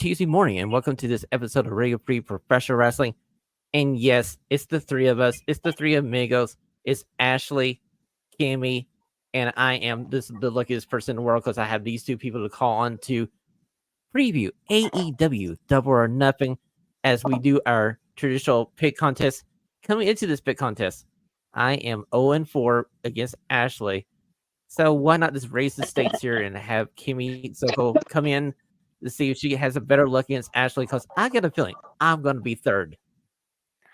Tuesday morning, and welcome to this episode of Radio Free Professional Wrestling. And yes, it's the three of us. It's the three amigos. It's Ashley, Kimmy, and I am the luckiest person in the world because I have these two people to call on to preview AEW Double or Nothing as we do our traditional pick contest. Coming into this pick contest, I am 0-4 against Ashley. So why not just raise the stakes here and have Kimmy Sokol come in to see if she has a better luck against Ashley? Because I get a feeling I'm going to be third.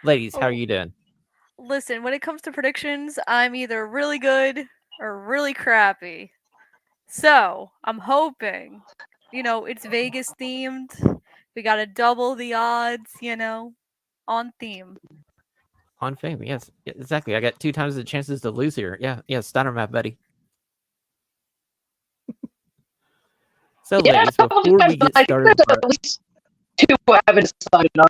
Ladies, how are you doing? Listen, when it comes to predictions, I'm either really good or really crappy. So, I'm hoping, it's Vegas themed. We gotta double the odds, on theme. On fame, yes, exactly. I got 2 times the chances to lose here. Yeah, Steiner math, buddy. So, Yeah, ladies, before we get I think started, there's at least two I haven't decided on.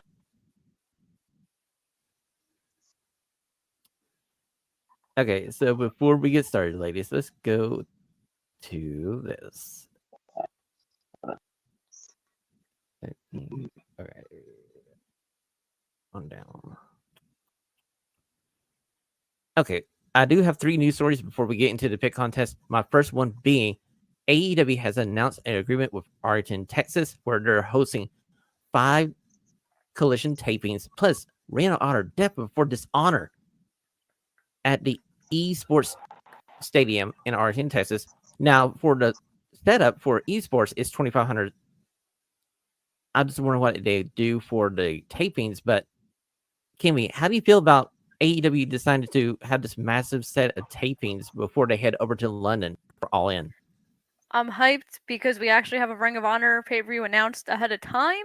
okay, so before we get started, ladies, let's go to this. Okay, on down. Okay, I do have 3 news stories before we get into the pick contest. My first one being AEW has announced an agreement with Arlington, Texas, where they're hosting 5 Collision tapings plus Ring of Honor Death Before Dishonor at the Esports Stadium in Arlington, Texas. Now, for the setup for esports, it's 2,500. I'm just wondering what they do for the tapings. But Kimmy, how do you feel about AEW decided to have this massive set of tapings before they head over to London for All In? I'm hyped because we actually have a Ring of Honor pay-per-view announced ahead of time.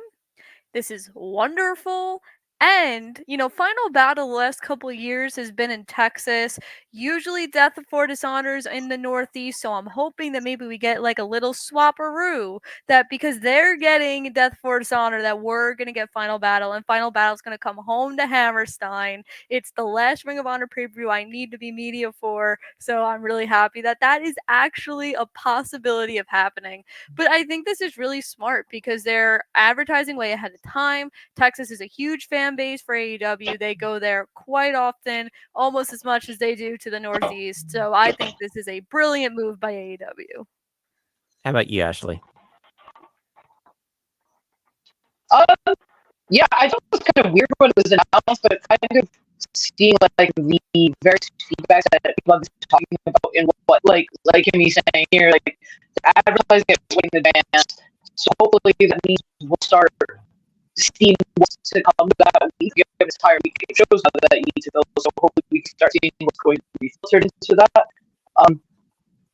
This is wonderful. And, Final Battle the last couple of years has been in Texas. Usually Death Before Dishonor's in the Northeast, so I'm hoping that maybe we get like a little swapperoo that because they're getting Death Before Dishonor, that we're gonna get Final Battle, and Final Battle's gonna come home to Hammerstein. It's the last Ring of Honor pay-per-view I need to be media for, so I'm really happy that that is actually a possibility of happening. But I think this is really smart because they're advertising way ahead of time. Texas is a huge fan base for AEW. They go there quite often, almost as much as they do to the Northeast. So I think this is a brilliant move by AEW. How about you, Ashley? Yeah, I thought it was kind of weird when it was announced, but kind of seeing like the various feedbacks that people have been talking about and what like me saying here, like the advertising it way in advance. So hopefully that means we'll start seeing what's to come that week. We have this entire week of shows that you need to fill, so hopefully we can start seeing what's going to be filtered into that.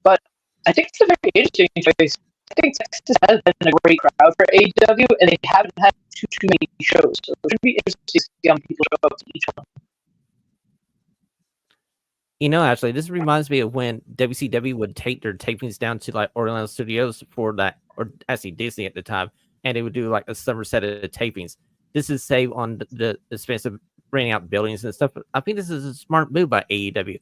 But I think it's a very interesting choice. I think Texas has been a great crowd for AEW, and they haven't had too many shows. So it should be interesting to see how many people show up to each one. Ashley, this reminds me of when WCW would take their tapings down to like Orlando Studios for that, or actually Disney at the time, and they would do like a summer set of tapings. This is save on the expense of renting out buildings and stuff. I think this is a smart move by AEW,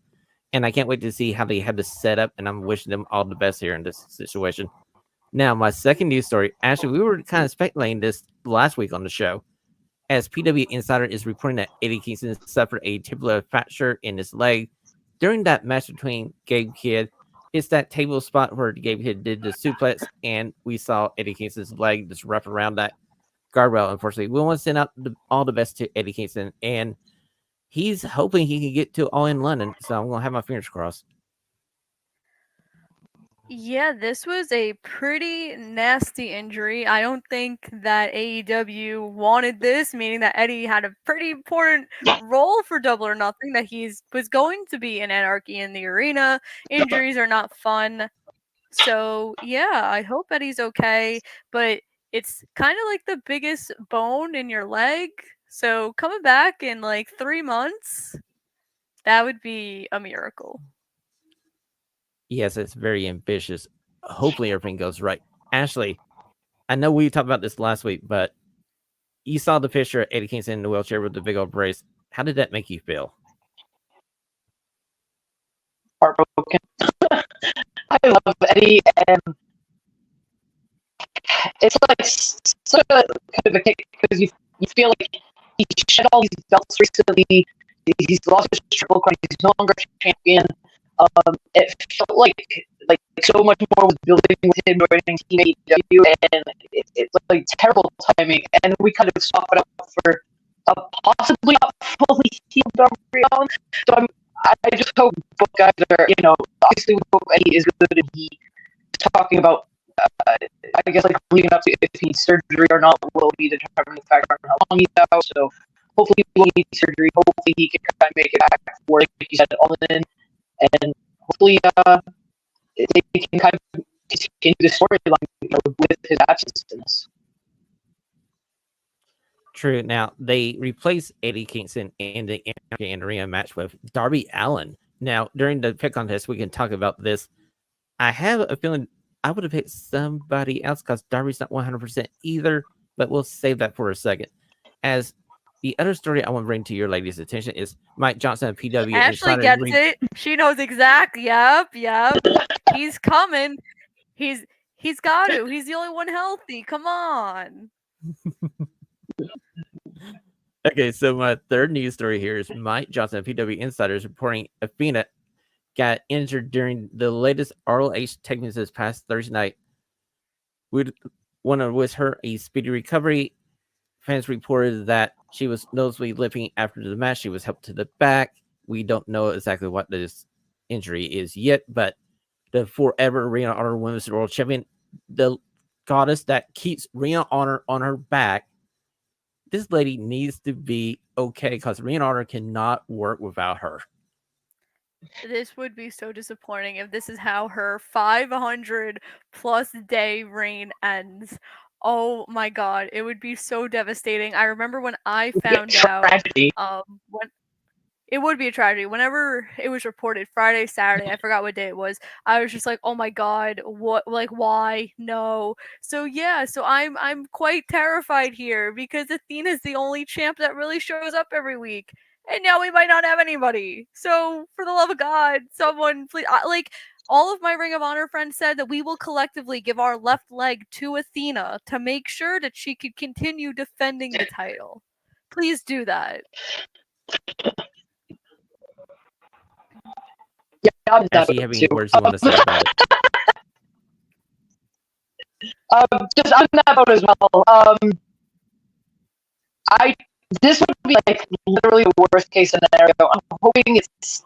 and I can't wait to see how they have this set up. And I'm wishing them all the best here in this situation. Now, my second news story. Actually, we were kind of speculating this last week on the show, as PW Insider is reporting that Eddie Kingston suffered a tibial fracture in his leg during that match between Gabe Kidd. It's that table spot where Gabe Kidd did the suplex, and we saw Eddie Kingston's leg just wrap around that guardrail. Unfortunately, we want to send out all the best to Eddie Kingston, and he's hoping he can get to All In London. So I'm gonna have my fingers crossed. Yeah, this was a pretty nasty injury. I don't think that AEW wanted this, meaning that Eddie had a pretty important role for Double or Nothing, that he's was going to be in Anarchy in the arena. Injuries are not fun. So, yeah, I hope Eddie's okay, but it's kind of like the biggest bone in your leg. So, coming back in like 3 months, that would be a miracle. Yes, it's very ambitious. Hopefully, everything goes right. Ashley, I know we talked about this last week, but you saw the picture of Eddie Kingston in the wheelchair with the big old brace. How did that make you feel? Heartbroken. I love Eddie, and it's like sort of kind of a kick because you feel like he shed all these belts recently. He's lost his triple crown. He's no longer champion. It felt like so much more was building with him joining Team AEW, and it's like terrible timing. And we kind of swap it up for a possibly not fully healed Darby Allin. So I just hope both guys are, obviously we hope Eddie is good, and he is talking about. I guess like leading up to if he needs surgery or not will be determined the factor on how long he's out. So hopefully he won't need surgery. Hopefully he can kind of make it back for, like you said, all in, and hopefully they can kind of continue the storyline with his absence in this. True. Now they replaced Eddie Kingston in the arena match with Darby Allin. Now during the pick contest, we can talk about this. I have a feeling I would have picked somebody else because Darby's not 100% either, but we'll save that for a second. As the other story I want to bring to your ladies' attention is Mike Johnson of PW. Ashley gets it. She knows exactly. Yep. He's coming. He's got to. He's the only one healthy. Come on. Okay, so my third news story here is Mike Johnson of PW Insiders reporting Athena got injured during the latest ROH tapings this past Thursday night. We want to wish her a speedy recovery. Fans reported that she was noticeably limping after the match. She was helped to the back. We don't know exactly what this injury is yet, but the forever Ring of Honor Women's World Champion, the goddess that keeps Ring of Honor on her back, this lady needs to be okay because Ring of Honor cannot work without her. This would be so disappointing if this is how her 500 plus day reign ends. Oh my god, it would be so devastating. I remember when I found out when it would be a tragedy. Whenever it was reported Friday, Saturday, I forgot what day it was. I was just like, "Oh my god, what? Like, why? No." So yeah, so I'm quite terrified here because Athena's the only champ that really shows up every week, and now we might not have anybody. So for the love of God, someone please, all of my Ring of Honor friends said that we will collectively give our left leg to Athena to make sure that she could continue defending the title. Please do that. Yeah, I'm Actually, you have any words you want to say about it? Just on that boat as well. This would be like literally the worst case scenario. I'm hoping it's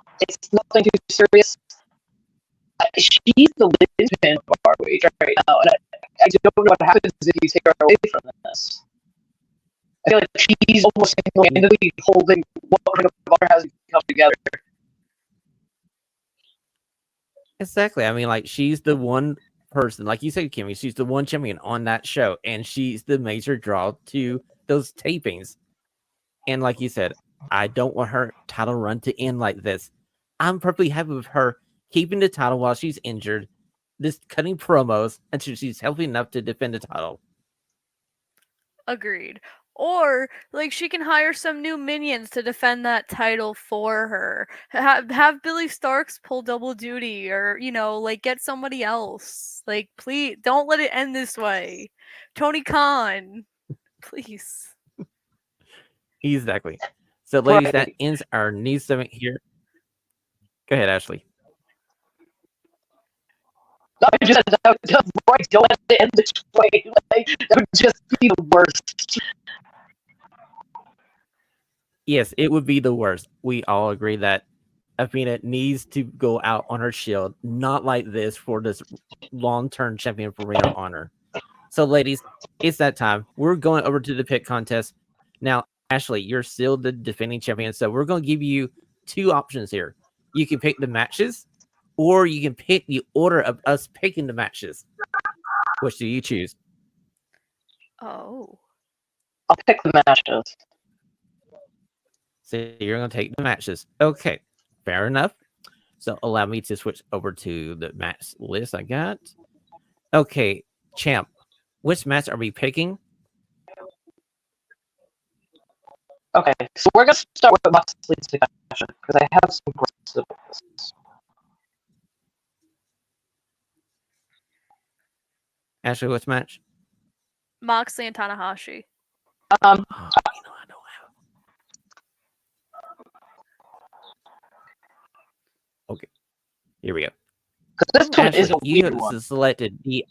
nothing too serious. She's the linchpin of ROH right now, and I don't know what happens if you take her away from this. I feel like she's almost single-handedly holding what Ring of Honor has come together. Exactly. I mean, like, she's the one person, like you said, Kimmy, she's the one champion on that show, and she's the major draw to those tapings. And like you said, I don't want her title run to end like this. I'm perfectly happy with her keeping the title while she's injured, this cutting promos until she's healthy enough to defend the title. Agreed. Or like she can hire some new minions to defend that title for her. Have Billy Starks pull double duty, or like get somebody else. Like, please don't let it end this way. Tony Khan, please. Exactly. So, ladies, that ends our news segment here. Go ahead, Ashley. I just said right, don't let it end this way. Like, that would just be the worst. Yes, it would be the worst. We all agree that Athena needs to go out on her shield, not like this for this long-term champion for Ring of Honor. So, ladies, it's that time. We're going over to the pick contest. Now, Ashley, you're still the defending champion, so we're going to give you two options here. You can pick the matches, or you can pick the order of us picking the matches. Which do you choose? Oh. I'll pick the matches. So you're going to take the matches. Okay, fair enough. So allow me to switch over to the match list I got. Okay, champ, which match are we picking? Okay, so we're going to start with Moxley's discussion because I have some questions about this. Ashley, which match? Moxley and Tanahashi. Oh, you know, I don't have. Okay, here we go. Because this one is Ashley, a you weird have one. selected the.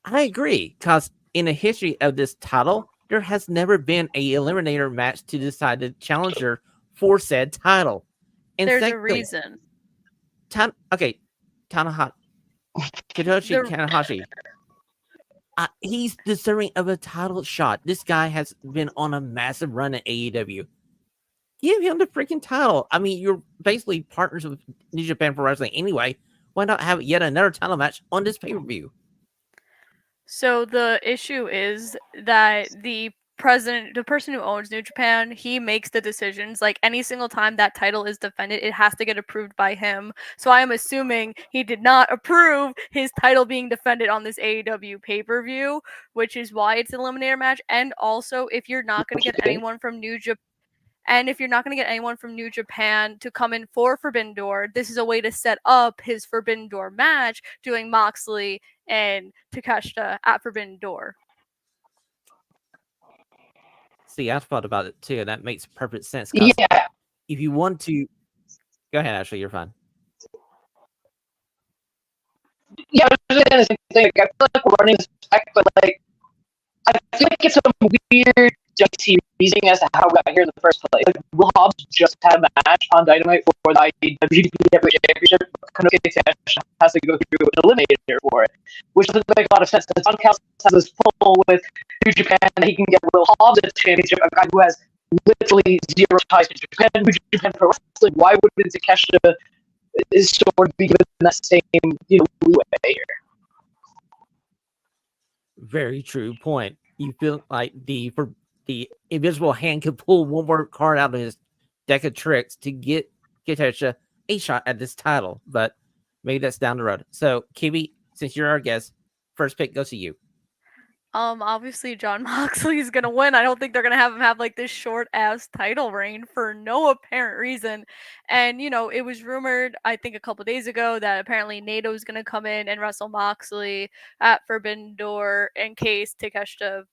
I agree, because in the history of this title, there has never been a eliminator match to decide the challenger for said title. And There's a secondly, reason. Tanahashi, Kitoshi Tanahashi, he's deserving of a title shot. This guy has been on a massive run at AEW. Give him the freaking title. I mean, you're basically partners with New Japan Pro Wrestling anyway. Why not have yet another title match on this pay-per-view? So the issue is that the person who owns New Japan, he makes the decisions. Like any single time that title is defended, it has to get approved by him. So I am assuming he did not approve his title being defended on this AEW pay-per-view, which is why it's an eliminator match. And also, if you're not going to get anyone from New Japan, and if you're not going to get anyone from New Japan to come in for Forbidden Door, this is a way to set up his Forbidden Door match, doing Moxley and Takeshita at Forbidden Door. See, I thought about it too, and that makes perfect sense. Yeah. If you want to, go ahead, Ashley. You're fine. Yeah, I was just saying the same thing. I feel like we're running this back, but like, I feel like it's some weird just reasoning as to how we got here in the first place. Like, Will Hobbs just had a match on Dynamite for the AEW Championship. Konosuke has to go through an eliminator for it, which doesn't make a lot of sense. Don Callis has this pull with New Japan that he can get Will Hobbs a championship, a guy who has literally zero ties to Japan, New Japan Pro Wrestling. Why wouldn't Takeshita is sort of be given that same leeway here? Very true point. You feel like the invisible hand could pull one more card out of his deck of tricks to get Takeshita a shot at this title, but maybe that's down the road. So, Kimmy, since you're our guest, first pick goes to you. Obviously Jon Moxley's gonna win. I don't think they're gonna have him have like this short ass title reign for no apparent reason. And it was rumored, I think a couple days ago, that apparently Nato's gonna come in and wrestle Moxley at Forbidden Door in case Takeshita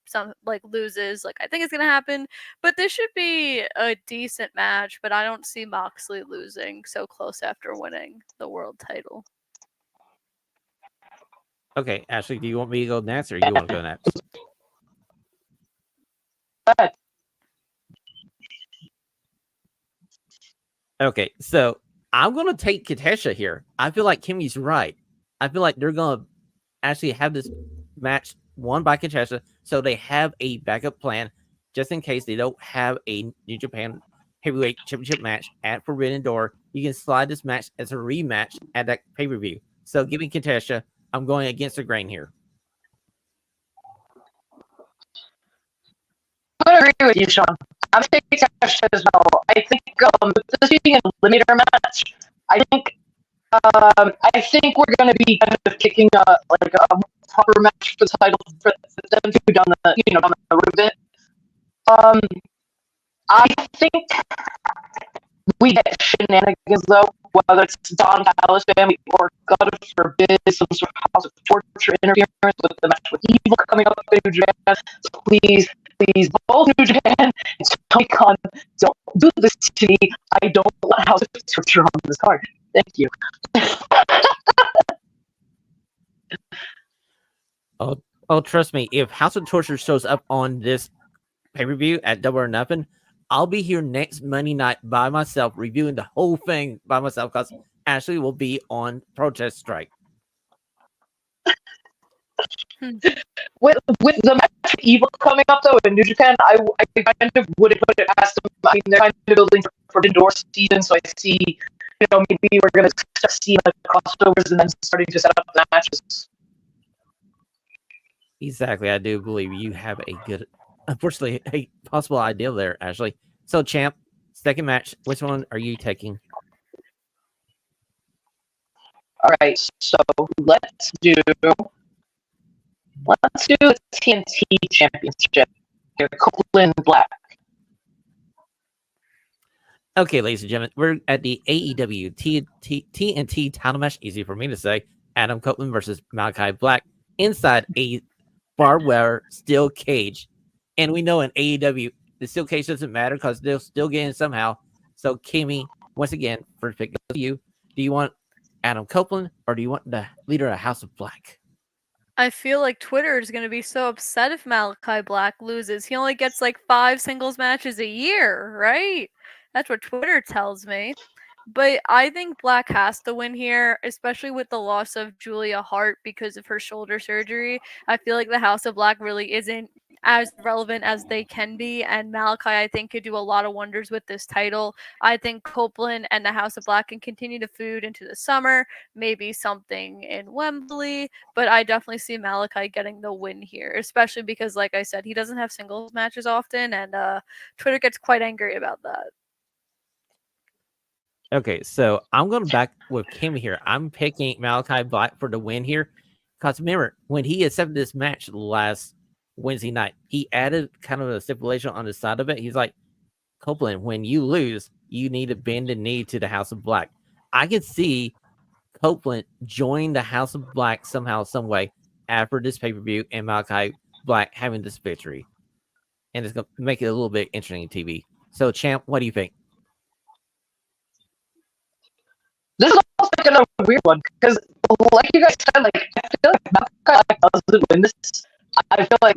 loses. Like, I think it's gonna happen. But this should be a decent match, but I don't see Moxley losing so close after winning the world title. Okay, Ashley, do you want me to go next, or you want to go next? Okay, so I'm going to take Takeshita here. I feel like Kimmy's right. I feel like they're going to actually have this match won by Takeshita, so they have a backup plan just in case they don't have a New Japan Heavyweight Championship match at Forbidden Door. You can slide this match as a rematch at that pay-per-view. So give me Takeshita. I'm going against the grain here. I agree with you, Sean. I'm taking Takeshita as well. I think this being an eliminator match, I think we're going to be kind of kicking a proper match for the title for them to down the road a bit. I think we get shenanigans though, whether it's Don Callis family or God forbid some sort of house of torture interference with the match with Evil coming up in New Japan. So please, both New Japan and Tony Khan, don't do this to me. I don't want house of torture on this card. Thank you. Oh, trust me, if House of Torture shows up on this pay-per-view at Double or Nothing, I'll be here next Monday night by myself, reviewing the whole thing by myself, because Ashley will be on protest strike. With the match Evil coming up though in New Japan, I kind of wouldn't put it past them. I mean, they're kind of building for the door season, so I see, maybe we're gonna start seeing crossovers and then starting to set up matches. Exactly, I do believe you have a good, unfortunately, a possible idea there, Ashley. So, champ, second match, which one are you taking? All right, so let's do the TNT Championship. Copeland Black. Okay, ladies and gentlemen, we're at the AEW TNT title match. Easy for me to say. Adam Copeland versus Malachi Black inside a barbed wire steel cage. And we know in AEW, the steel cage doesn't matter because they'll still get in somehow. So, Kimmy, once again, first pick goes to you. Do you want Adam Copeland or do you want the leader of House of Black? I feel like Twitter is going to be so upset if Malachi Black loses. He only gets like 5 singles matches a year, right? That's what Twitter tells me. But I think Black has to win here, especially with the loss of Julia Hart because of her shoulder surgery. I feel like the House of Black really isn't as relevant as they can be, and Malachi, I think, could do a lot of wonders with this title. I think Copeland and the House of Black can continue to feud into the summer, maybe something in Wembley, but I definitely see Malachi getting the win here, especially because, like I said, he doesn't have singles matches often, and Twitter gets quite angry about that. Okay, so I'm going back with Kim here. I'm picking Malachi Black for the win here. Because remember, when he accepted this match last Wednesday night, he added kind of a stipulation on the side of it. He's like, Copeland, when you lose, you need to bend the knee to the House of Black. I can see Copeland join the House of Black somehow, some way after this pay-per-view and Malachi Black having this victory. And it's going to make it a little bit interesting TV. So, Champ, what do you think? This is also kind of a weird one because, like you guys said, like I feel like Malachi doesn't win this. I feel like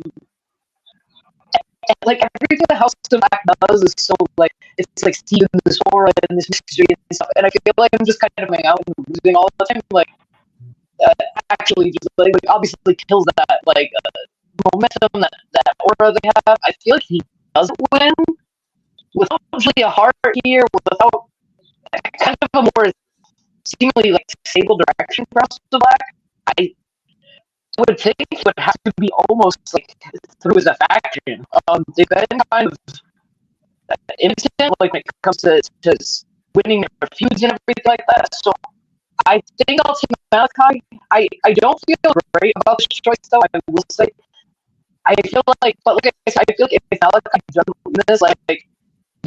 everything the House of Black does is so like it's like steeped in this aura and this mystery and stuff. And I feel like I'm just kind of coming out and losing all the time. Like actually, just like obviously kills that like momentum that aura they have. I feel like he doesn't win without usually a heart here, without kind of a more seemingly like stable direction for House of Black. I would think it would have to be almost like through as a faction. They've been kind of impotent like when it comes to winning their feuds and everything like that. So I think I'll take Malachi. I don't feel great about this choice though. I will say I feel like, but like I said, I feel like if Malachi doesn't win this, like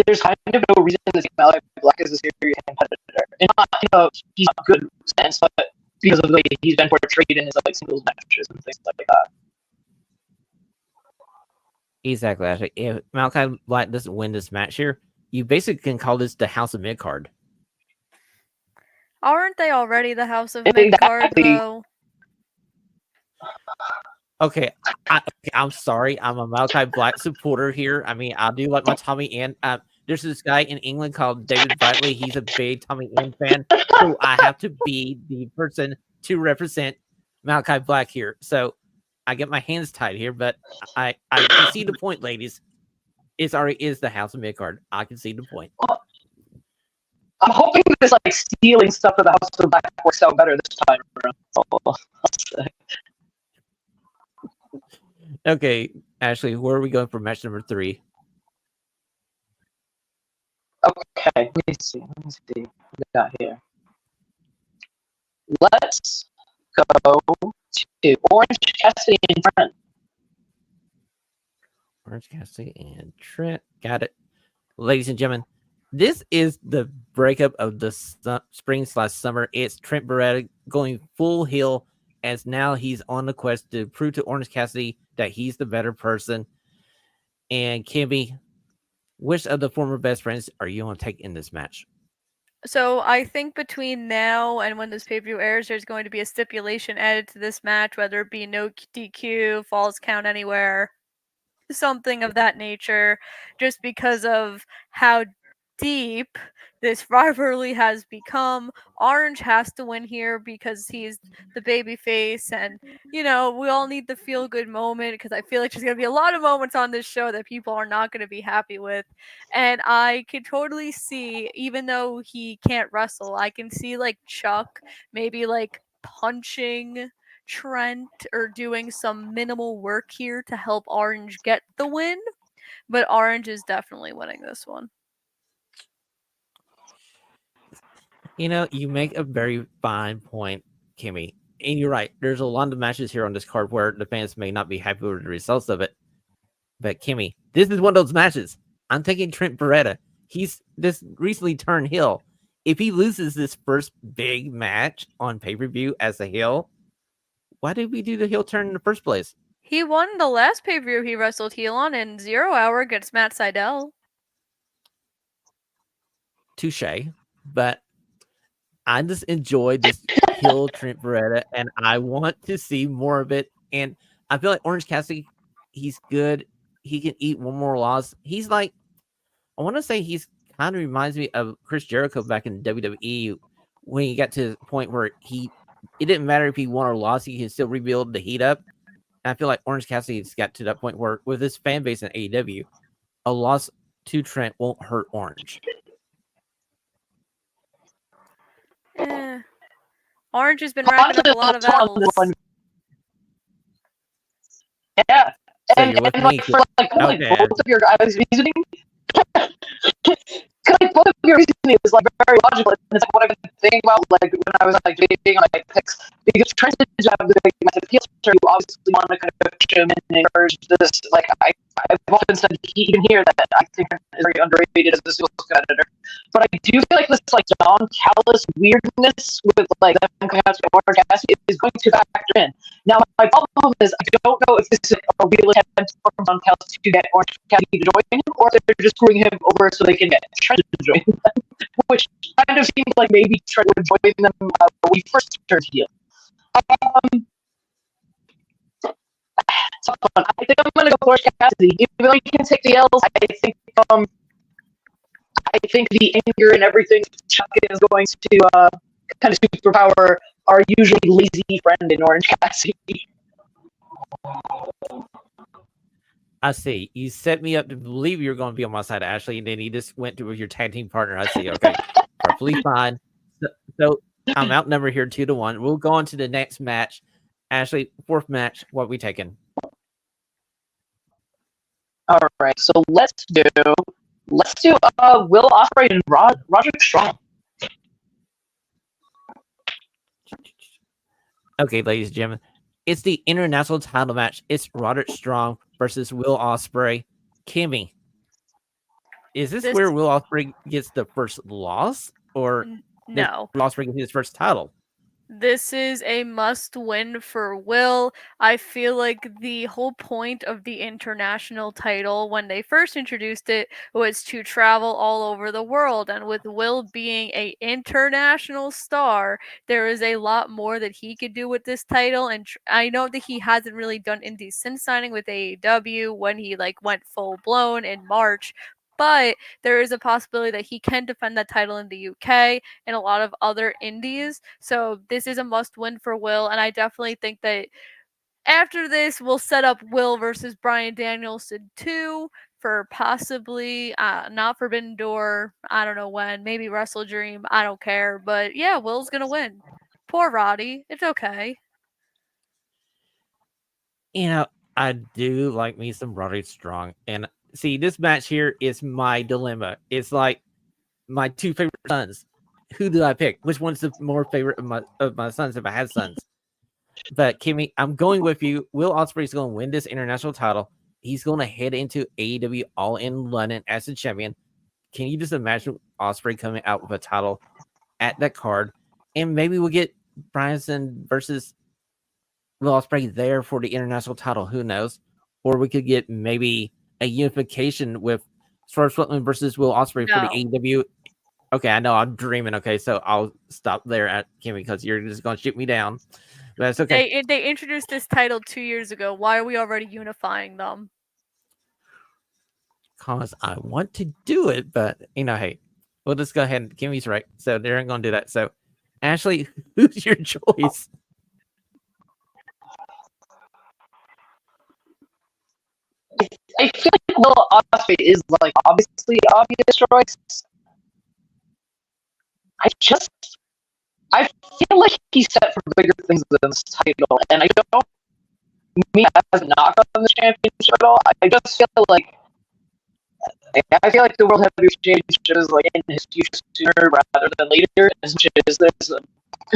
there's kind of no reason to think Malachi Black is a serious competitor. And not, he's a good sense, but because of the way he's been portrayed in his like singles matches and things like that. Exactly, Ashley. If Malachi Black doesn't win this match here, you basically can call this the House of Midcard. Aren't they already the House of Midcard, though? Okay, I'm sorry. I'm a Malachi Black supporter here. I mean, I do like my Tommy End. There's this guy in England called David Bradley. He's a big Tommy End fan. So I have to be the person to represent Malachi Black here. So I get my hands tied here, but I can see the point, ladies. It already is the House of Midcard. I can see the point. I'm hoping this like stealing stuff of the House of Black works out better this time around. Okay, Ashley, where are we going for match number 3? Okay, let me see. What we got here. Let's go to Orange Cassidy and Trent. Orange Cassidy and Trent. Got it. Ladies and gentlemen, this is the breakup of the spring/summer. It's Trent Beretta going full heel as now he's on the quest to prove to Orange Cassidy that he's the better person. And Kimmy, which of the former best friends are you going to take in this match? So I think between now and when this pay-per-view airs, there's going to be a stipulation added to this match, whether it be no DQ, falls count anywhere, something of that nature, just because of how deep this rivalry has become. Orange has to win here because he's the baby face, and we all need the feel good moment, because I feel like there's going to be a lot of moments on this show that people are not going to be happy with. And I can totally see, even though he can't wrestle, I can see like Chuck maybe like punching Trent or doing some minimal work here to help Orange get the win. But Orange is definitely winning this one. You make a very fine point, Kimmy. And you're right. There's a lot of matches here on this card where the fans may not be happy with the results of it. But Kimmy, this is one of those matches. I'm taking Trent Beretta. He's this recently turned heel. If he loses this first big match on pay-per-view as a heel, why did we do the heel turn in the first place? He won the last pay-per-view he wrestled heel on in 0 Hour against Matt Sydal. Touche. But I just enjoy this heel Trent Beretta, and I want to see more of it. And I feel like Orange Cassidy, he's good. He can eat one more loss. He's like, I want to say he's kind of reminds me of Chris Jericho back in WWE when he got to the point where it didn't matter if he won or lost, he can still rebuild the heat up. And I feel like Orange Cassidy's got to that point where with his fan base in AEW, a loss to Trent won't hurt Orange. Orange has been racking up a lot of L's. Yeah. So you're with me. For both of your guys' reasoning, like both of your reasoning is like very logical. And it's like what I've been thinking about, like when I was like debating on my picks, because Trent did have the big massive heel turn. You obviously want to kind of push him and encourage this. Like I've often said, even here that I think Trent is very underrated as a singles competitor. But I do feel like this like Don Callis weirdness with like them coming out to Orange Cassidy is going to factor in. Now my problem is I don't know if this is a real attempt from Don Callis to get Orange Cassidy to join him, or if they're just screwing him over so they can get Trent to join them, which kind of seems like maybe Trent would join them when we first turned heel. So I think I'm going to go for Orange Cassidy. Even though he can take the L's, I think the anger and everything Chuck is going to kind of superpower our usually lazy friend in Orange Cassidy. I see. You set me up to believe you were going to be on my side, Ashley, and then you just went to with your tag team partner. I see. Okay, perfectly fine. So I'm outnumbered here 2-1. We'll go on to the next match. Ashley, fourth match. What are we taking? All right. So let's do Will Ospreay and Roderick Strong. Okay, ladies and gentlemen, it's the international title match. It's Roderick Strong versus Will Ospreay. Kimmy, is this where Will Ospreay gets the first loss, or no? Will Ospreay gets his first title? This is a must-win for Will. I feel like the whole point of the international title, when they first introduced it, was to travel all over the world. And with Will being an international star, there is a lot more that he could do with this title. And I know that he hasn't really done indies since signing with AEW when he went full-blown in March. But there is a possibility that he can defend that title in the UK and a lot of other indies. So this is a must-win for Will, and I definitely think that after this, we'll set up Will versus Bryan Danielson 2 for possibly not Forbidden Door. I don't know when. Maybe Wrestle Dream. I don't care. But yeah, Will's going to win. Poor Roddy. It's okay. You know, I do like me some Roderick Strong. And see, this match here is my dilemma. It's like my two favorite sons. Who do I pick? Which one's the more favorite of my sons if I had sons? But Kimmy, I'm going with you. Will Ospreay is going to win this international title. He's going to head into AEW All in London as a champion. Can you just imagine Ospreay coming out with a title at that card? And maybe we'll get Bryanson versus Will Ospreay there for the international title. Who knows? Or we could get maybe a unification with Swerve Strickland versus Will Ospreay for the AEW. Okay, I know I'm dreaming. Okay, so I'll stop there at Kimmy because you're just going to shoot me down. But that's okay. They introduced this title 2 years ago. Why are we already unifying them? Because I want to do it, but hey, we'll just go ahead. Kimmy's right, so they're going to do that. So, Ashley, who's your choice? I feel like Will Ospreay is obviously obvious choice. I feel like he's set for bigger things than this title, and I don't mean as a knock on the championship at all. I just feel like the World Heavyweight Championship is in his future sooner rather than later. As much as there's a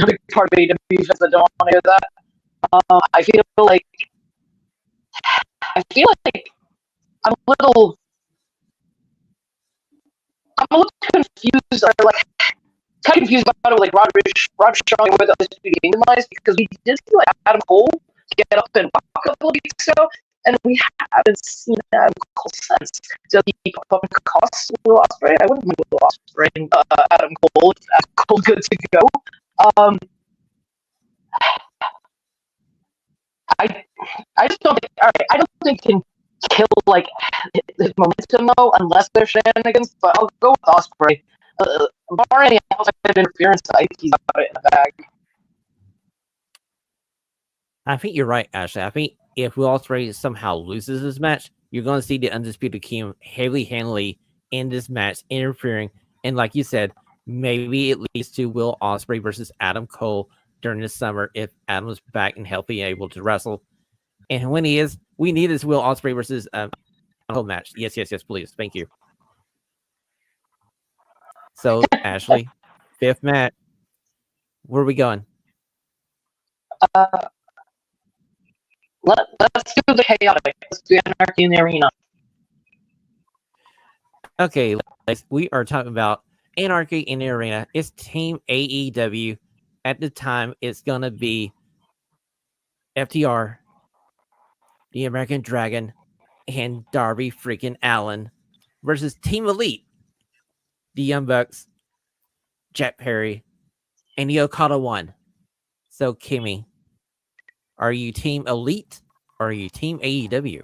big part of AEW fans that don't want to hear that, I feel like I'm a little confused, or kind of confused about it with Roderick Strong, where those two games lies, because we did see Adam Cole get up and walk a couple of weeks ago, and we haven't seen Adam Cole since. So he up and cost Will Ospreay. I wouldn't mind Will Ospreay and Adam Cole if Adam Cole's good to go. I just don't think. All right, I don't think he can kill like his momentum though, unless there's shenanigans. But I'll go with Ospreay. Barring any outside interference, I think he's got it in the bag. I think you're right, Ashley. I think if Will Ospreay somehow loses this match, you're going to see the Undisputed Kingdom heavily in this match, interfering. And like you said, maybe it leads to Will Ospreay versus Adam Cole during the summer if Adam's back and healthy and able to wrestle. And when he is, we need this Will Ospreay versus Cole match. Yes, please. Thank you. So, Ashley, 5th match. Where are we going? Let's do the chaotic. Let's do Anarchy in the Arena. Okay, we are talking about Anarchy in the Arena. It's Team AEW. At the time, it's going to be FTR, the American Dragon, and Darby freaking Allin versus Team Elite, the Young Bucks, Jack Perry, and the Okada One. So, Kimmy, are you Team Elite or are you Team AEW?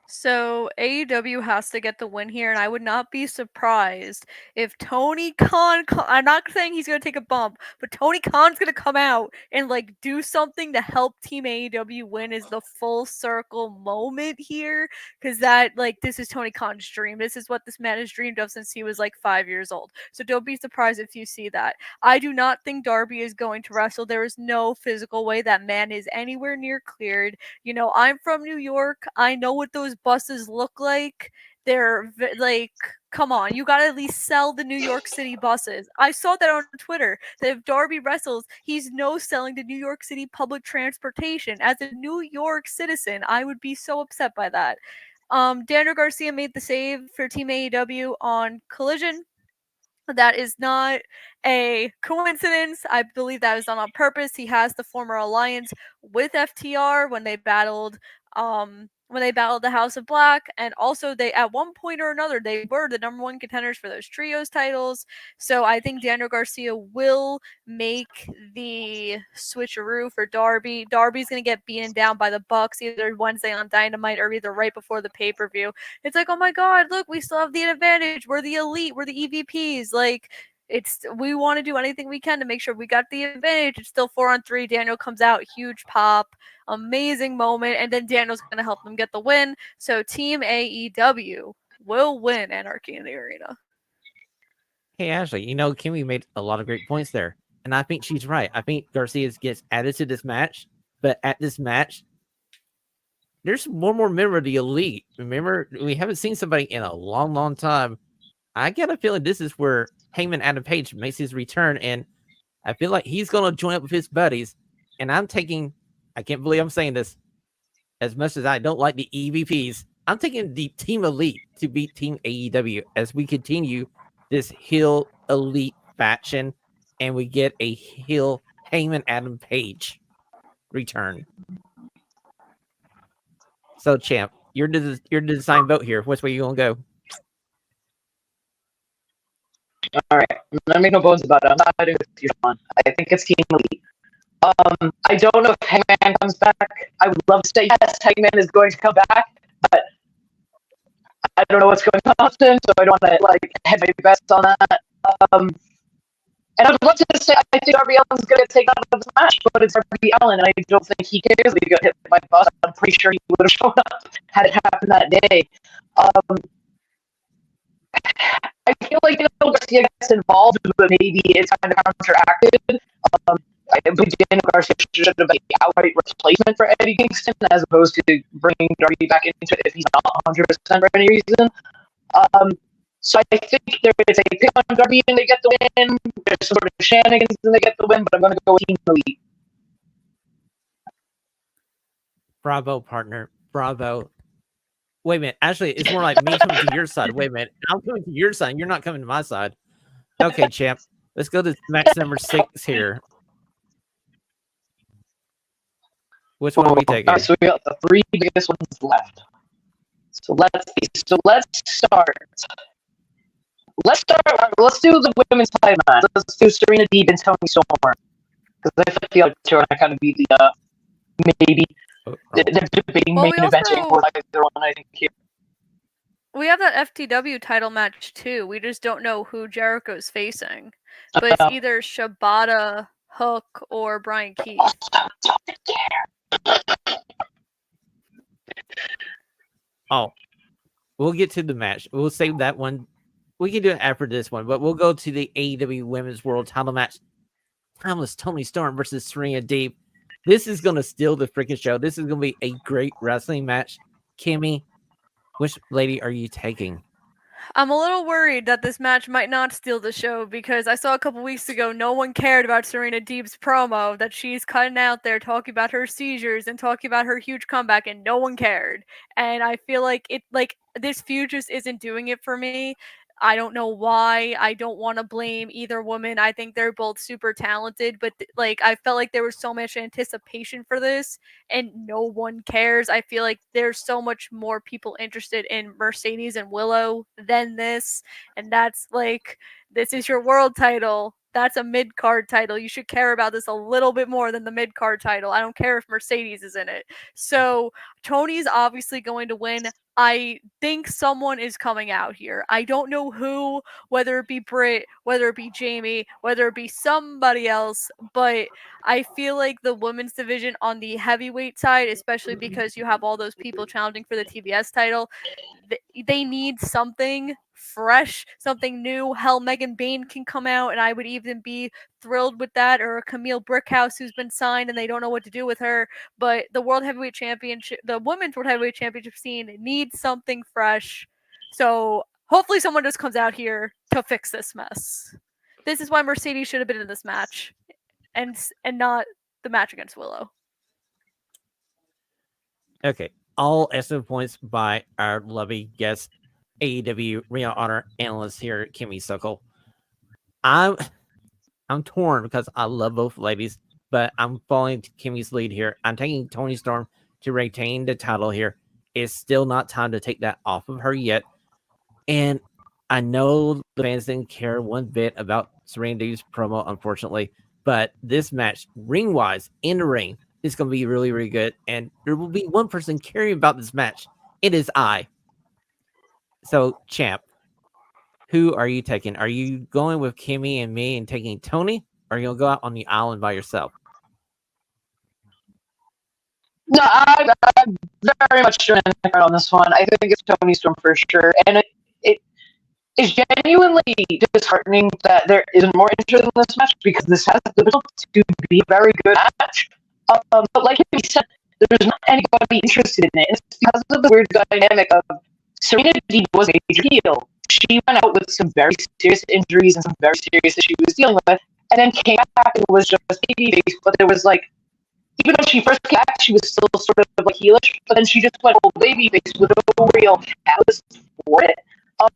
So AEW has to get the win here, and I would not be surprised if Tony Khan. I'm not saying he's gonna take a bump, but Tony Khan's gonna come out and like do something to help Team AEW win. Is the full circle moment here? Because this is Tony Khan's dream. This is what this man has dreamed of since he was like 5 years old. So don't be surprised if you see that. I do not think Darby is going to wrestle. There is no physical way that man is anywhere near cleared. You know, I'm from New York. I know what those buses look like. They're like, come on, you gotta at least sell the New York City buses. I saw that on Twitter that if Darby wrestles, he's no selling the New York City public transportation. As a New York citizen, I would be so upset by that. Daniel Garcia made the save for Team AEW on Collision. That is not a coincidence. I believe that was done on purpose. He has the former alliance with FTR when they battled the House of Black, and also they at one point or another they were the number one contenders for those trios titles. So I think Daniel Garcia will make the switcheroo for Darby. Darby's gonna get beaten down by the Bucks either Wednesday on Dynamite or either right before the pay-per-view. It's like, oh my god, look, we still have the advantage. We're the elite, we're the EVPs. Like, we want to do anything we can to make sure we got the advantage. It's still 4-on-3. Daniel comes out, huge pop, amazing moment, and then Daniel's going to help them get the win. So Team AEW will win Anarchy in the Arena. Hey, Ashley, Kimmy made a lot of great points there, and I think she's right. I think Garcia gets added to this match, but at this match, there's one more member of the Elite. Remember, we haven't seen somebody in a long, long time. I get a feeling this is where Heyman Adam Page makes his return, and I feel like he's going to join up with his buddies. And I can't believe I'm saying this, as much as I don't like the EVPs, I'm taking the Team Elite to beat Team AEW as we continue this heel Elite faction, and we get a heel Heyman Adam Page return. So, champ, you're the design vote here. Which way you gonna go? All right, let me no bones about it. I'm not fighting with you, Sean. I think it's Team Elite. I don't know if Hangman comes back. I would love to say yes, Hangman is going to come back, but I don't know what's going on with him, so I don't want to hedge my bets on that. And I would love to say I think Darby Allin's going to take out of the match, but it's Darby Allin, and I don't think he cares that he got hit by the bus. I'm pretty sure he would have shown up had it happened that day. I feel like Garcia gets involved, but maybe it's kind of counteracted. I believe Daniel Garcia should have been the outright replacement for Eddie Kingston as opposed to bringing Darby back into it if he's not 100% for any reason. So I think there is a pick on Darby and they get the win. There's sort of shenanigans and they get the win, but I'm going to go with Team Elite. Bravo, partner. Bravo. Wait a minute. Actually, it's more like me coming to your side. Wait a minute. I'm coming to your side. You're not coming to my side. Okay, champ. Let's go to match number 6 here. Which one are we taking? Alright, so we got the three biggest ones left. So let's see. So let's start. Let's do the women's title match. Let's do Serena Deeb and Toni Storm. Because I feel like the other two are kind of be the maybe they're debating Well, main we eventing also- or either one. I think here. We have that FTW title match too. We just don't know who Jericho's facing. But it's either Shibata, Hook, or Brian Keith. Oh, we'll get to the match. We'll save that one. We can do it after this one, but we'll go to the AEW Women's World Title match. Timeless Toni Storm versus Serena Deeb. This is going to steal the freaking show. This is going to be a great wrestling match. Kimmy, which lady are you taking? I'm a little worried that this match might not steal the show because I saw a couple weeks ago no one cared about Serena Deeb's promo that she's cutting out there talking about her seizures and talking about her huge comeback, and no one cared. And I feel like this feud just isn't doing it for me. I don't know why. I don't want to blame either woman. I think they're both super talented, but I felt like there was so much anticipation for this and no one cares. I feel like there's so much more people interested in Mercedes and Willow than this, and that's this is your world title. That's a mid-card title. You should care about this a little bit more than the mid-card title. I don't care if Mercedes is in it. So Tony's obviously going to win. I think someone is coming out here. I don't know who, whether it be Britt, whether it be Jamie, whether it be somebody else, but I feel like the women's division on the heavyweight side, especially because you have all those people challenging for the TBS title, they need something fresh, something new. Hell, Megan Bain can come out, and I would even be thrilled with that, or Camille Brickhouse, who's been signed and they don't know what to do with her. But the World Heavyweight Championship, the Women's World Heavyweight Championship scene needs something fresh. So hopefully someone just comes out here to fix this mess. This is why Mercedes should have been in this match, and not the match against Willow. Okay, all estimate points by our lovely guest, AEW Ring of Honor analyst here, Kimmy Sokol. I'm torn because I love both ladies, but I'm following Kimmy's lead here. I'm taking Toni Storm to retain the title here. It's still not time to take that off of her yet. And I know the fans didn't care one bit about Serena Deeb's promo, unfortunately, but this match, ring-wise, in the ring, is going to be really, really good. And there will be one person caring about this match. It is I. So, champ, who are you taking? Are you going with Kimmy and me and taking Tony? Or are you going to go out on the island by yourself? No, I'm very much joining the crowd on this one. I think it's Toni Storm for sure. And it is genuinely disheartening that there isn't more interest in this match because this has the potential to be a very good match. But like he said, there's not anybody interested in it. And it's because of the weird dynamic of Serena Deeb was a major heel. She went out with some very serious injuries and some very serious issues she was dealing with, and then came back and was just babyface. But there was even when she first came back, she was still sort of heelish, but then she just went full babyface with no real catalyst for it.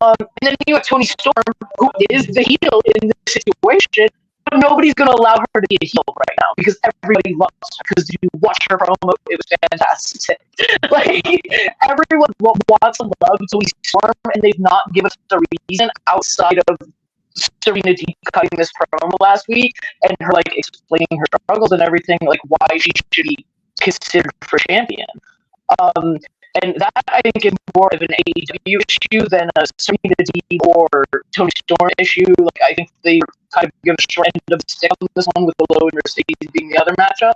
And then you have Toni Storm, who is the heel in this situation, but nobody's going to allow her to be a heel right now because everybody loves her. Because you watch her promo, it was fantastic. Everyone wants to love Toni Storm, and they've not given us a reason outside of Serena Deeb cutting this promo last week and her explaining her struggles and everything, why she should be considered for champion. And that I think is more of an AEW issue than a Serena Deeb or Toni Storm issue. I think they were kind of given a short end of the stick on this one with Willow and Mercedes being the other matchup.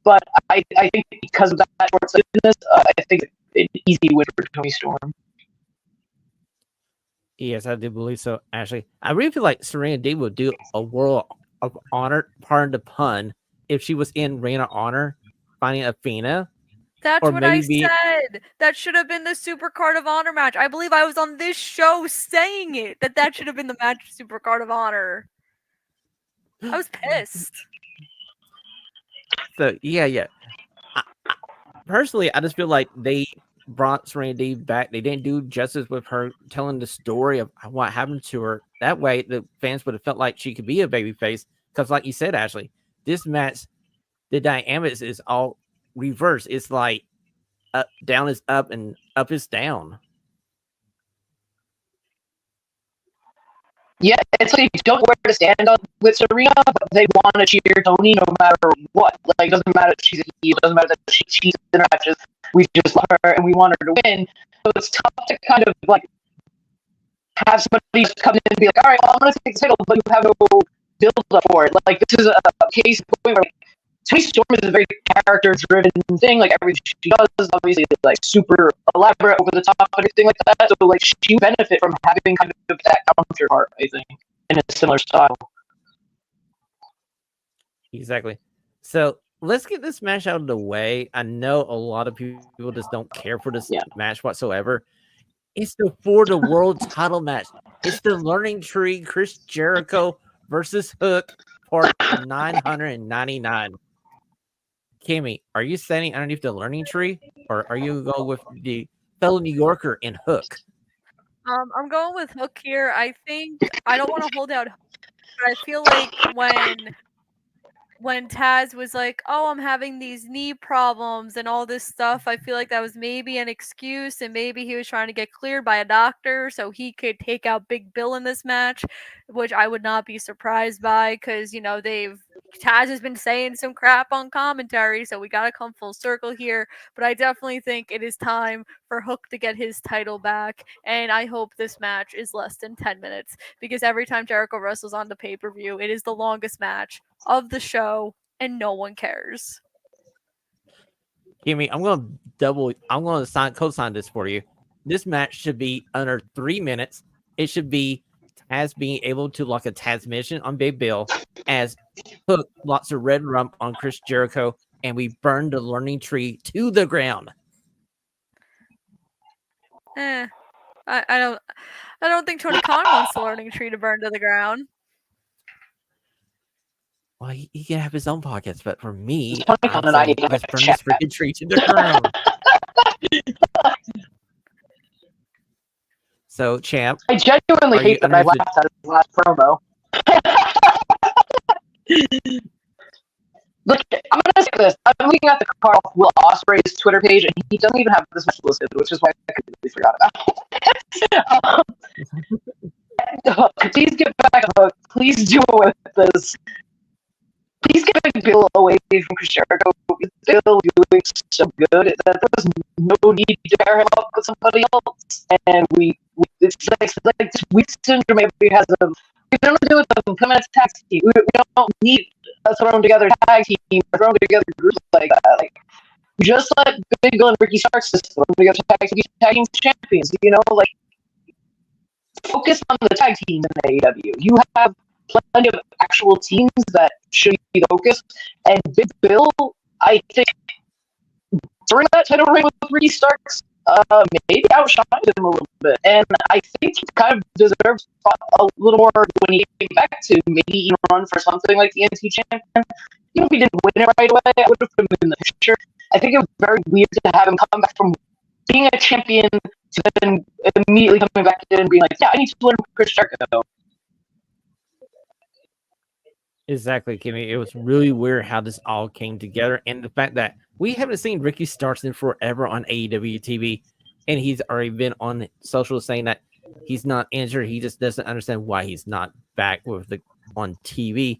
But I think because of that short-sightedness, I think it's an easy win for Toni Storm. Yes, I do believe so, Ashley. I really feel like Serena Deeb would do a World of Honor, pardon the pun, if she was in Ring of Honor fighting Athena. That's what I said. That should have been the Super Card of Honor match. I believe I was on this show saying it, that should have been the match Super Card of Honor. I was pissed. So, yeah. Personally, I just feel like they brought Serena Deeb back. They didn't do justice with her telling the story of what happened to her. That way, the fans would have felt like she could be a babyface. Because, like you said, Ashley, this match, the dynamics is all reverse. It's like up, down is up, and up is down. Yeah, it's like they don't know where to stand up with Serena, but they want to cheer Tony no matter what. Like, it doesn't matter if she's a heel, it doesn't matter that she cheats in her matches. We just love her and we want her to win. So it's tough to kind of like have somebody just come in and be like, all right, well, I'm going to take the title, but you have no build up for it. Like, this is a case where like, Toni Storm is a very character-driven thing. Like, everything she does is obviously like super elaborate, over the top, and everything like that. So, like, she would benefit from having kind of that counterpart, I think, in a similar style. Exactly. So let's get this match out of the way. I know a lot of people just don't care for this match whatsoever. It's for the world title match. It's the Learning Tree, Chris Jericho versus Hook, part 999. Kimmy, are you standing underneath the Learning Tree, or are you going with the fellow New Yorker in Hook? I'm going with Hook here. I think I don't want to hold out, but I feel like when Taz was like, "Oh, I'm having these knee problems and all this stuff," I feel like that was maybe an excuse, and maybe he was trying to get cleared by a doctor so he could take out Big Bill in this match, which I would not be surprised by, because Taz has been saying some crap on commentary, so we gotta come full circle here. But I definitely think it is time for Hook to get his title back, and I hope this match is less than 10 minutes, because every time Jericho wrestles on the pay-per-view, it is the longest match of the show, and no one cares. Kimmy, I'm going to co-sign this for you. This match should be under 3 minutes. It should be Taz being able to lock a Taz mission on Big Bill, as Hook locks a red rump on Chris Jericho, and we burn the Learning Tree to the ground. I don't think Tony Khan wants the Learning Tree to burn to the ground. Well, he can have his own podcast, but for me, Tony Khan and I need to let's have a burn chat. this freaking tree to the ground. So, Champ, I genuinely hate that I laughed at his last promo. Look, I'm going to say this. I'm looking at the Carl Will Ospreay's Twitter page, and he doesn't even have this match listed, which is why I completely forgot about it. Please get back up. Please do away with this. Please get Big Bill away from Chris Jericho. Bill doing so good that there was no need to pair him up with somebody else. And it's like this weak syndrome maybe has a. We don't do it with them. Come in as tag team. We don't need a thrown together tag team, a thrown together group like that. Like, just let Big Bill and Ricky Starks just throw together tag team champions. You know, like, focus on the tag teams in AEW. You have plenty of actual teams that should be the focus. And Big Bill, I think, during that title reign with Ricky Starks, maybe outshined him a little bit. And I think he kind of deserves a little more when he came back to maybe even run for something like the NXT champion. Even if he didn't win it right away, I would have put him in the picture. I think it was very weird to have him come back from being a champion to then immediately coming back in and being like, yeah, I need to learn Chris Jericho. Exactly, Kimmy. It was really weird how this all came together, and the fact that we haven't seen Ricky Starks in forever on AEW TV, and he's already been on social saying that he's not injured. He just doesn't understand why he's not back on TV.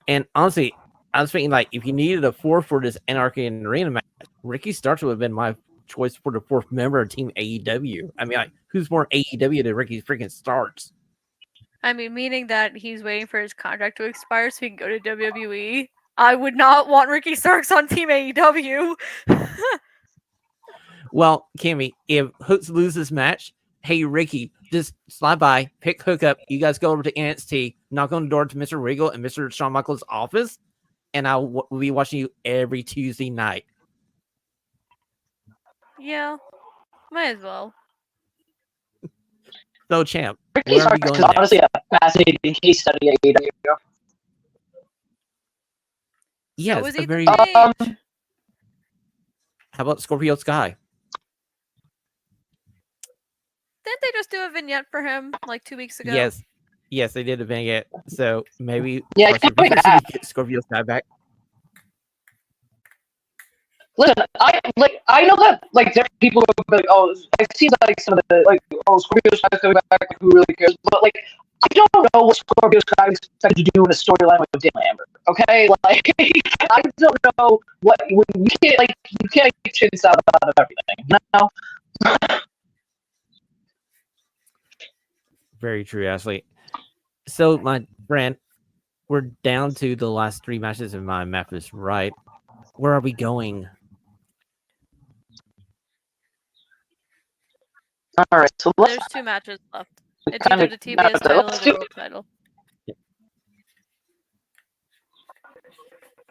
And honestly, I was thinking, like, if you needed a fourth for this Anarchy in the Arena match, Ricky Starks would have been my choice for the fourth member of Team AEW. I mean, like, who's more AEW than Ricky freaking Starks? I mean, meaning that he's waiting for his contract to expire so he can go to WWE. I would not want Ricky Starks on Team AEW. Well, Kimmy, if Hooks loses this match, hey, Ricky, just slide by, pick Hook up. You guys go over to NXT, knock on the door to Mr. Regal and Mr. Shawn Michaels' office, and will be watching you every Tuesday night. Yeah, might as well. So, Champ, Ricky Starks is honestly a fascinating case study at AEW. Yes, so a very. How about Scorpio Sky? Didn't they just do a vignette for him like 2 weeks ago? Yes, they did a vignette. So maybe get Scorpio Sky back. Listen, I know that like different people will be like, oh, I've seen like some of the like, oh, Scorpio Sky's coming back, who really cares? But like, I don't know what Scorpio Sky is expected to do in a storyline with Dan Lambert. Okay, like I don't know what you can't make shit out of everything. You know? Very true, Ashley. So, my friend, we're down to the last 3 matches if my map is right. Where are we going? All right, so There's 2 matches left. It's either the TBS title or the world title.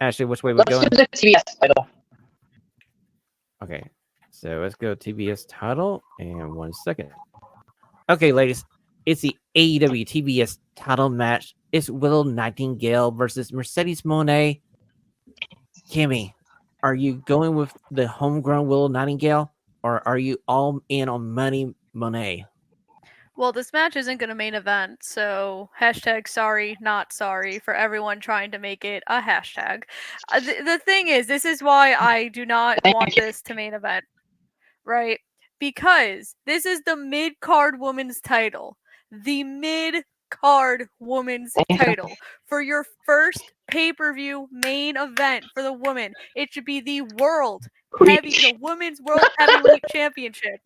Ashley, which way we're going? Let's do the TBS title. Okay, so let's go TBS title in 1 second. Okay, ladies, it's the AEW TBS title match. It's Willow Nightingale versus Mercedes Moné. Kimmy, are you going with the homegrown Willow Nightingale, or are you all in on Money Moné? Well, this match isn't going to main event, so #sorry, not sorry for everyone trying to make it a hashtag. The thing is, this is why I do not want this to main event, right? Because this is the mid-card women's title. The mid-card women's title. For your first pay-per-view main event for the women, it should be the Women's World Heavyweight Championship.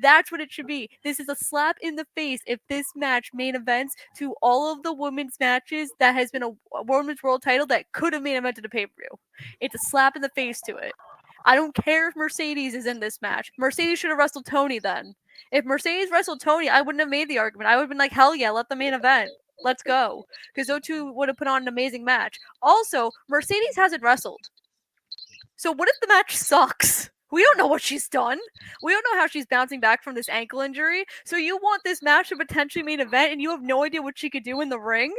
That's what it should be. This is a slap in the face if this match main events to all of the women's matches that has been a women's world title that could have main evented a pay-per-view. It's a slap in the face to it. I don't care if Mercedes is in this match. Mercedes should have wrestled Tony then. If Mercedes wrestled Tony, I wouldn't have made the argument. I would have been like, hell yeah, let the main event. Let's go. Because those two would have put on an amazing match. Also, Mercedes hasn't wrestled. So what if the match sucks? We don't know what she's done. We don't know how she's bouncing back from this ankle injury. So you want this match to potentially main event and you have no idea what she could do in the ring?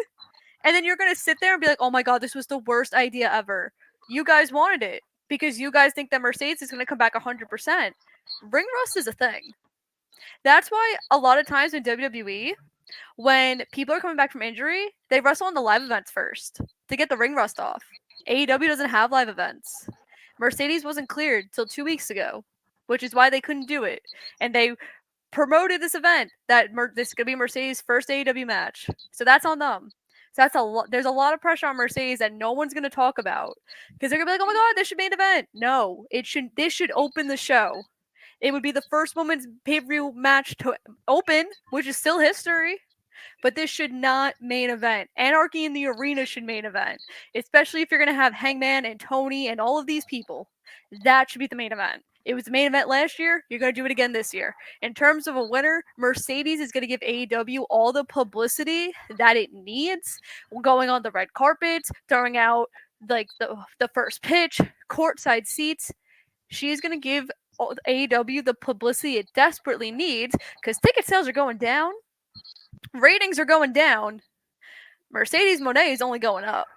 And then you're going to sit there and be like, oh my god, this was the worst idea ever. You guys wanted it because you guys think that Mercedes is going to come back 100%. Ring rust is a thing. That's why a lot of times in WWE, when people are coming back from injury, they wrestle on the live events first to get the ring rust off. AEW doesn't have live events. Mercedes wasn't cleared till 2 weeks ago, which is why they couldn't do it. And they promoted this event that this is going to be Mercedes' first AEW match. So that's on them. So that's a lot. There's a lot of pressure on Mercedes that no one's going to talk about because they're going to be like, "Oh my god, this should be an event." No, it should. This should open the show. It would be the first women's pay-per-view match to open, which is still history. But this should not main event. Anarchy in the Arena should main event, especially if you're going to have Hangman and Tony and all of these people. That should be the main event. It was the main event last year. You're going to do it again this year. In terms of a winner, Mercedes is going to give AEW all the publicity that it needs, going on the red carpets, throwing out like the first pitch, courtside seats. She's going to give AEW the publicity it desperately needs because ticket sales are going down. Ratings are going down. Mercedes Moné is only going up,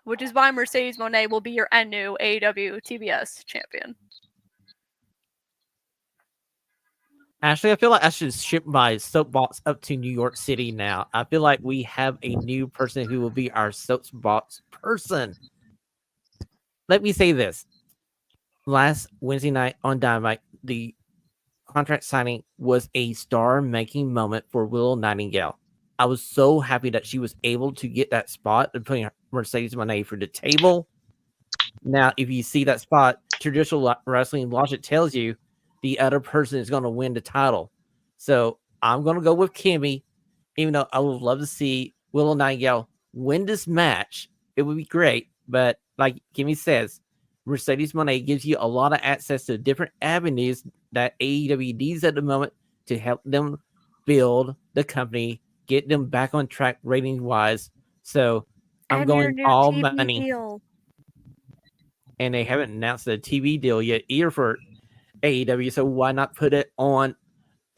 which is why Mercedes Moné will be your new AEW TBS champion. Ashley, I feel like I should ship my soapbox up to New York City now. I feel like we have a new person who will be our soapbox person. Let me say this. Last Wednesday night on Dynamite, the contract signing was a star-making moment for Willow Nightingale. I was so happy that she was able to get that spot of putting Mercedes Moné for the table. Now, if you see that spot, traditional wrestling logic tells you the other person is going to win the title. So I'm going to go with Kimmy, even though I would love to see Willow Nightingale win this match. It would be great. But like Kimmy says, Mercedes Moné gives you a lot of access to different avenues that AEW needs at the moment to help them build the company, get them back on track rating wise. So I'm going all TV money. Deal. And they haven't announced the TV deal yet either for AEW. So why not put it on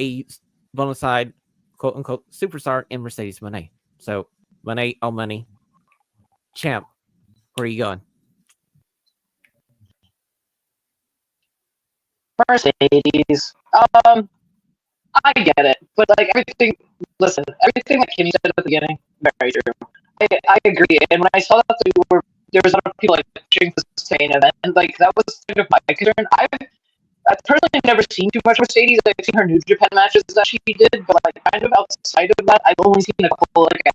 a bona fide quote unquote superstar in Mercedes Moné? So Moné, all money. Champ, where are you going? Mercedes. I get it, but like everything that Kimmy said at the beginning, very true. I agree. And when I saw that they were there was a lot of people like pushing for this main event, and like that was kind of my concern. I've personally never seen too much Mercedes. I've seen her New Japan matches that she did, but like kind of outside of that, I've only seen a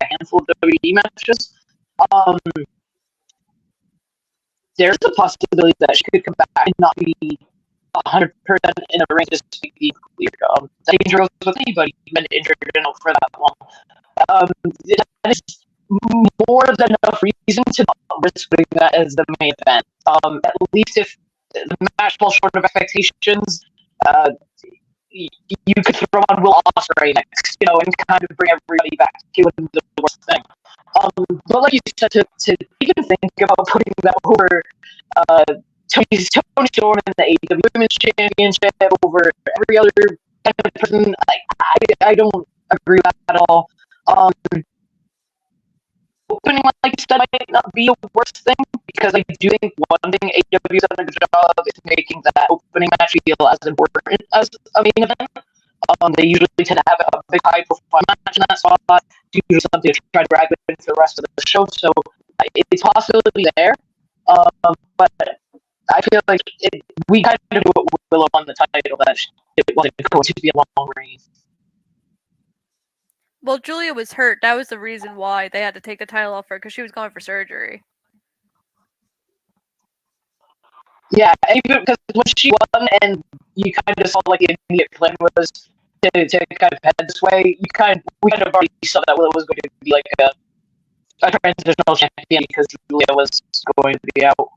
handful of WWE matches. There's a possibility that she could come back and not be 100% in a ring, just to be clear. That danger goes with anybody who's been injured enough for that long. That is more than enough reason to not risk putting that as the main event. At least if the match falls short of expectations, you could throw on Will Ospreay next, and kind of bring everybody back to the worst thing. But like you said, to even think about putting that over Tony Storm in the AEW Women's Championship over every other kind of person, I don't agree with that at all. Opening, like you said, might not be a worst thing, because I do think one thing AEW's done a good job is making that opening match feel as important as a main event. They usually tend to have a big high-profile match in that spot, usually something to try to drag it into the rest of the show, so it's a possibility there. But I feel like we kind of knew what Willow won the title, that it wasn't going to be a long reign. Well, Julia was hurt. That was the reason why they had to take the title off her, because she was going for surgery. Yeah, even because when she won, and you kind of saw like the immediate plan was to kind of head this way, we kind of already saw that Willow was going to be like a transitional champion, because Julia was going to be out.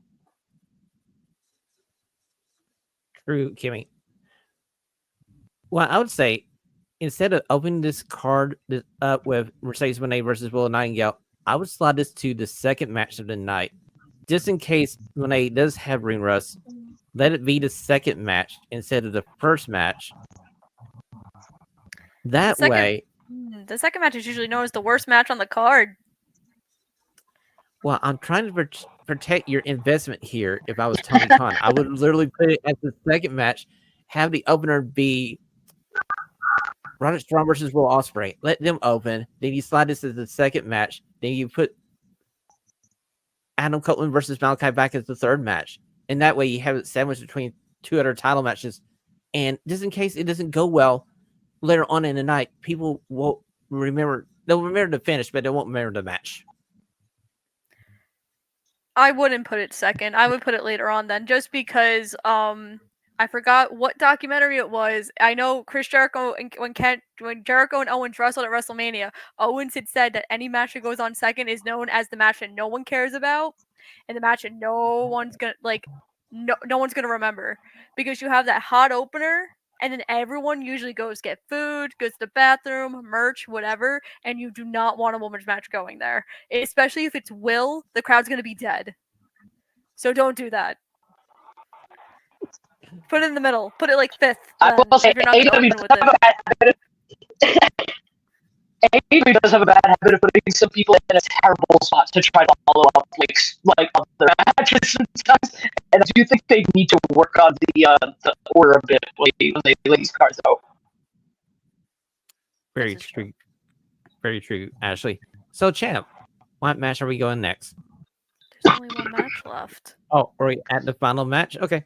True, Kimmy. Well, I would say, instead of opening this card up with Mercedes Moné versus Willow Nightingale, I would slide this to the second match of the night. Just in case Moné does have ring rust, let it be the second match instead of the first match. That way... The second match is usually known as the worst match on the card. Well, I'm trying to protect your investment here. If I was Tony Khan, I would literally put it as the second match, have the opener be Roderick Strong versus Will Ospreay. Let them open. Then you slide this as the second match. Then you put Adam Copeland versus Malachi Black as the third match. And that way you have it sandwiched between two other title matches. And just in case it doesn't go well later on in the night, people won't remember. They'll remember the finish, but they won't remember the match. I wouldn't put it second. I would put it later on then, just because I forgot what documentary it was. I know Chris Jericho when Jericho and Owens wrestled at WrestleMania, Owens had said that any match that goes on second is known as the match that no one cares about, and the match that no one's gonna remember, because you have that hot opener, and then everyone usually goes get food, goes to the bathroom, merch, whatever, and you do not want a women's match going there. Especially if it's Will, the crowd's going to be dead. So don't do that. Put it in the middle. Put it like fifth. I will say, if you're not going to open with it. AEW does have a bad habit of putting some people in a terrible spot to try to follow up like other matches sometimes, and I do think they need to work on the order a bit when they lay these cards out. Very true. Very true, Ashley. So, champ, what match are we going next? There's only one match left. Oh, are we at the final match? Okay.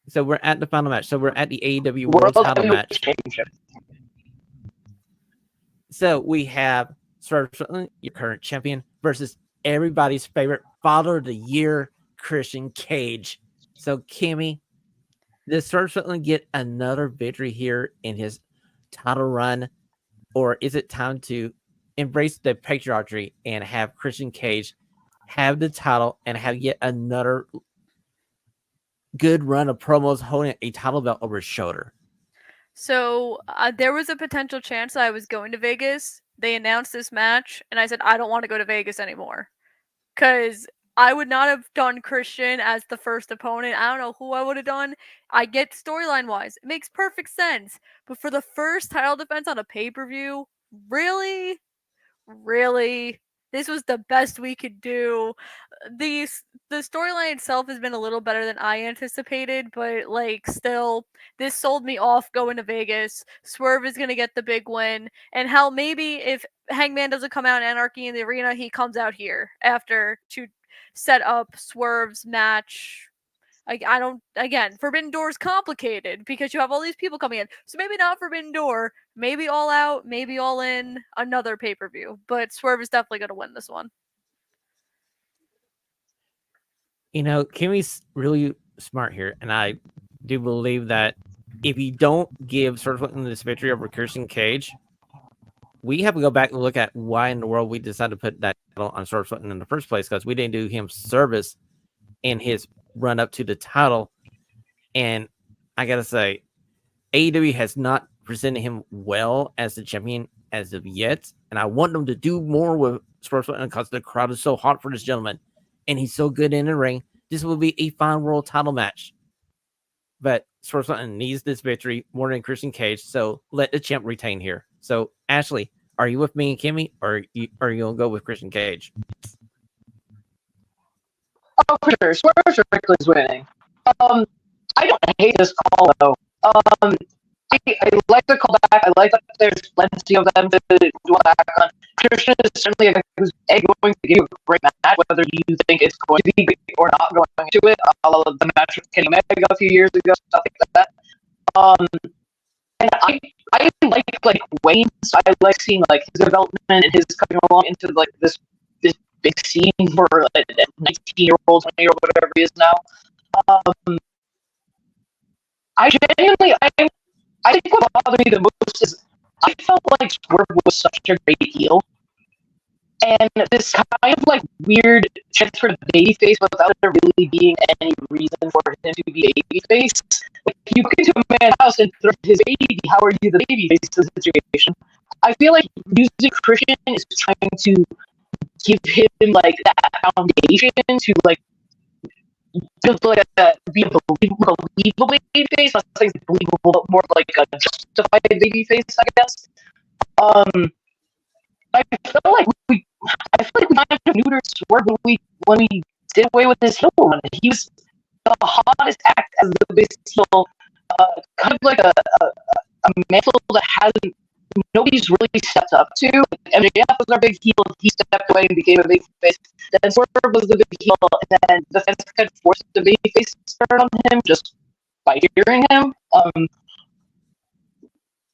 So we're at the final match. So we're at the AEW World Title match. So we have Swerve Strickland, your current champion, versus everybody's favorite Father of the Year, Christian Cage. So, Kimmy, does Swerve Strickland get another victory here in his title run? Or is it time to embrace the patriarchy and have Christian Cage have the title and have yet another good run of promos holding a title belt over his shoulder? So there was a potential chance that I was going to Vegas. They announced this match, and I said, I don't want to go to Vegas anymore. Because I would not have done Christian as the first opponent. I don't know who I would have done. I get storyline-wise. It makes perfect sense. But for the first title defense on a pay-per-view, really? Really? This was the best we could do. The storyline itself has been a little better than I anticipated, but still, this sold me off going to Vegas. Swerve is gonna get the big win, and hell, maybe if Hangman doesn't come out in Anarchy in the Arena, he comes out here after set up Swerve's match. I don't. Again, Forbidden Door is complicated because you have all these people coming in. So maybe not Forbidden Door. Maybe All Out. Maybe All In. Another pay-per-view. But Swerve is definitely going to win this one. Kimmy's really smart here, and I do believe that if you don't give Swerve this victory over Christian Cage, we have to go back and look at why in the world we decided to put that title on Swerve in the first place, because we didn't do him service in his run up to the title. And I gotta say, AEW has not presented him well as the champion as of yet, and I want them to do more with Swerve because the crowd is so hot for this gentleman, and he's so good in the ring. This will be a fine world title match, but Swerve needs this victory more than Christian Cage, so let the champ retain here. So, Ashley, are you with me and Kimmy, or are you gonna go with Christian Cage? Oh, for sure. Swerve is winning. I don't hate this call, though. I like the callback. I like that there's plenty of them to do back on. Christian is certainly a guy who's going to give you a great match, whether you think it's going to be great or not going to it. I love the match with Kenny Omega a few years ago, stuff like that. And I like Wayne, so I like seeing like his development and his coming along into like this big scene for like 19-year-old, 20-year-old, whatever he is now. I genuinely, I think what bothered me the most is I felt like Swerve was such a great heel, and this kind of like weird transfer to babyface without there really being any reason for him to be babyface. Like you go into a man's house and throw his baby, how are you the babyface of the situation? I feel like using Christian is trying to give him like that foundation to like build like be a believable baby face. Not saying believable, but more like a justified baby face, I guess. I feel like we kind of neutered Swerve when we did away with his heel run. He was the hottest act as the biggest heel, kind of like a mantle that hasn't nobody's really stepped up to. MJF was our big heel. He stepped away and became a big face. Then Swerve was the big heel, and then the fans kind of forced the big face to turn on him just by hearing him. And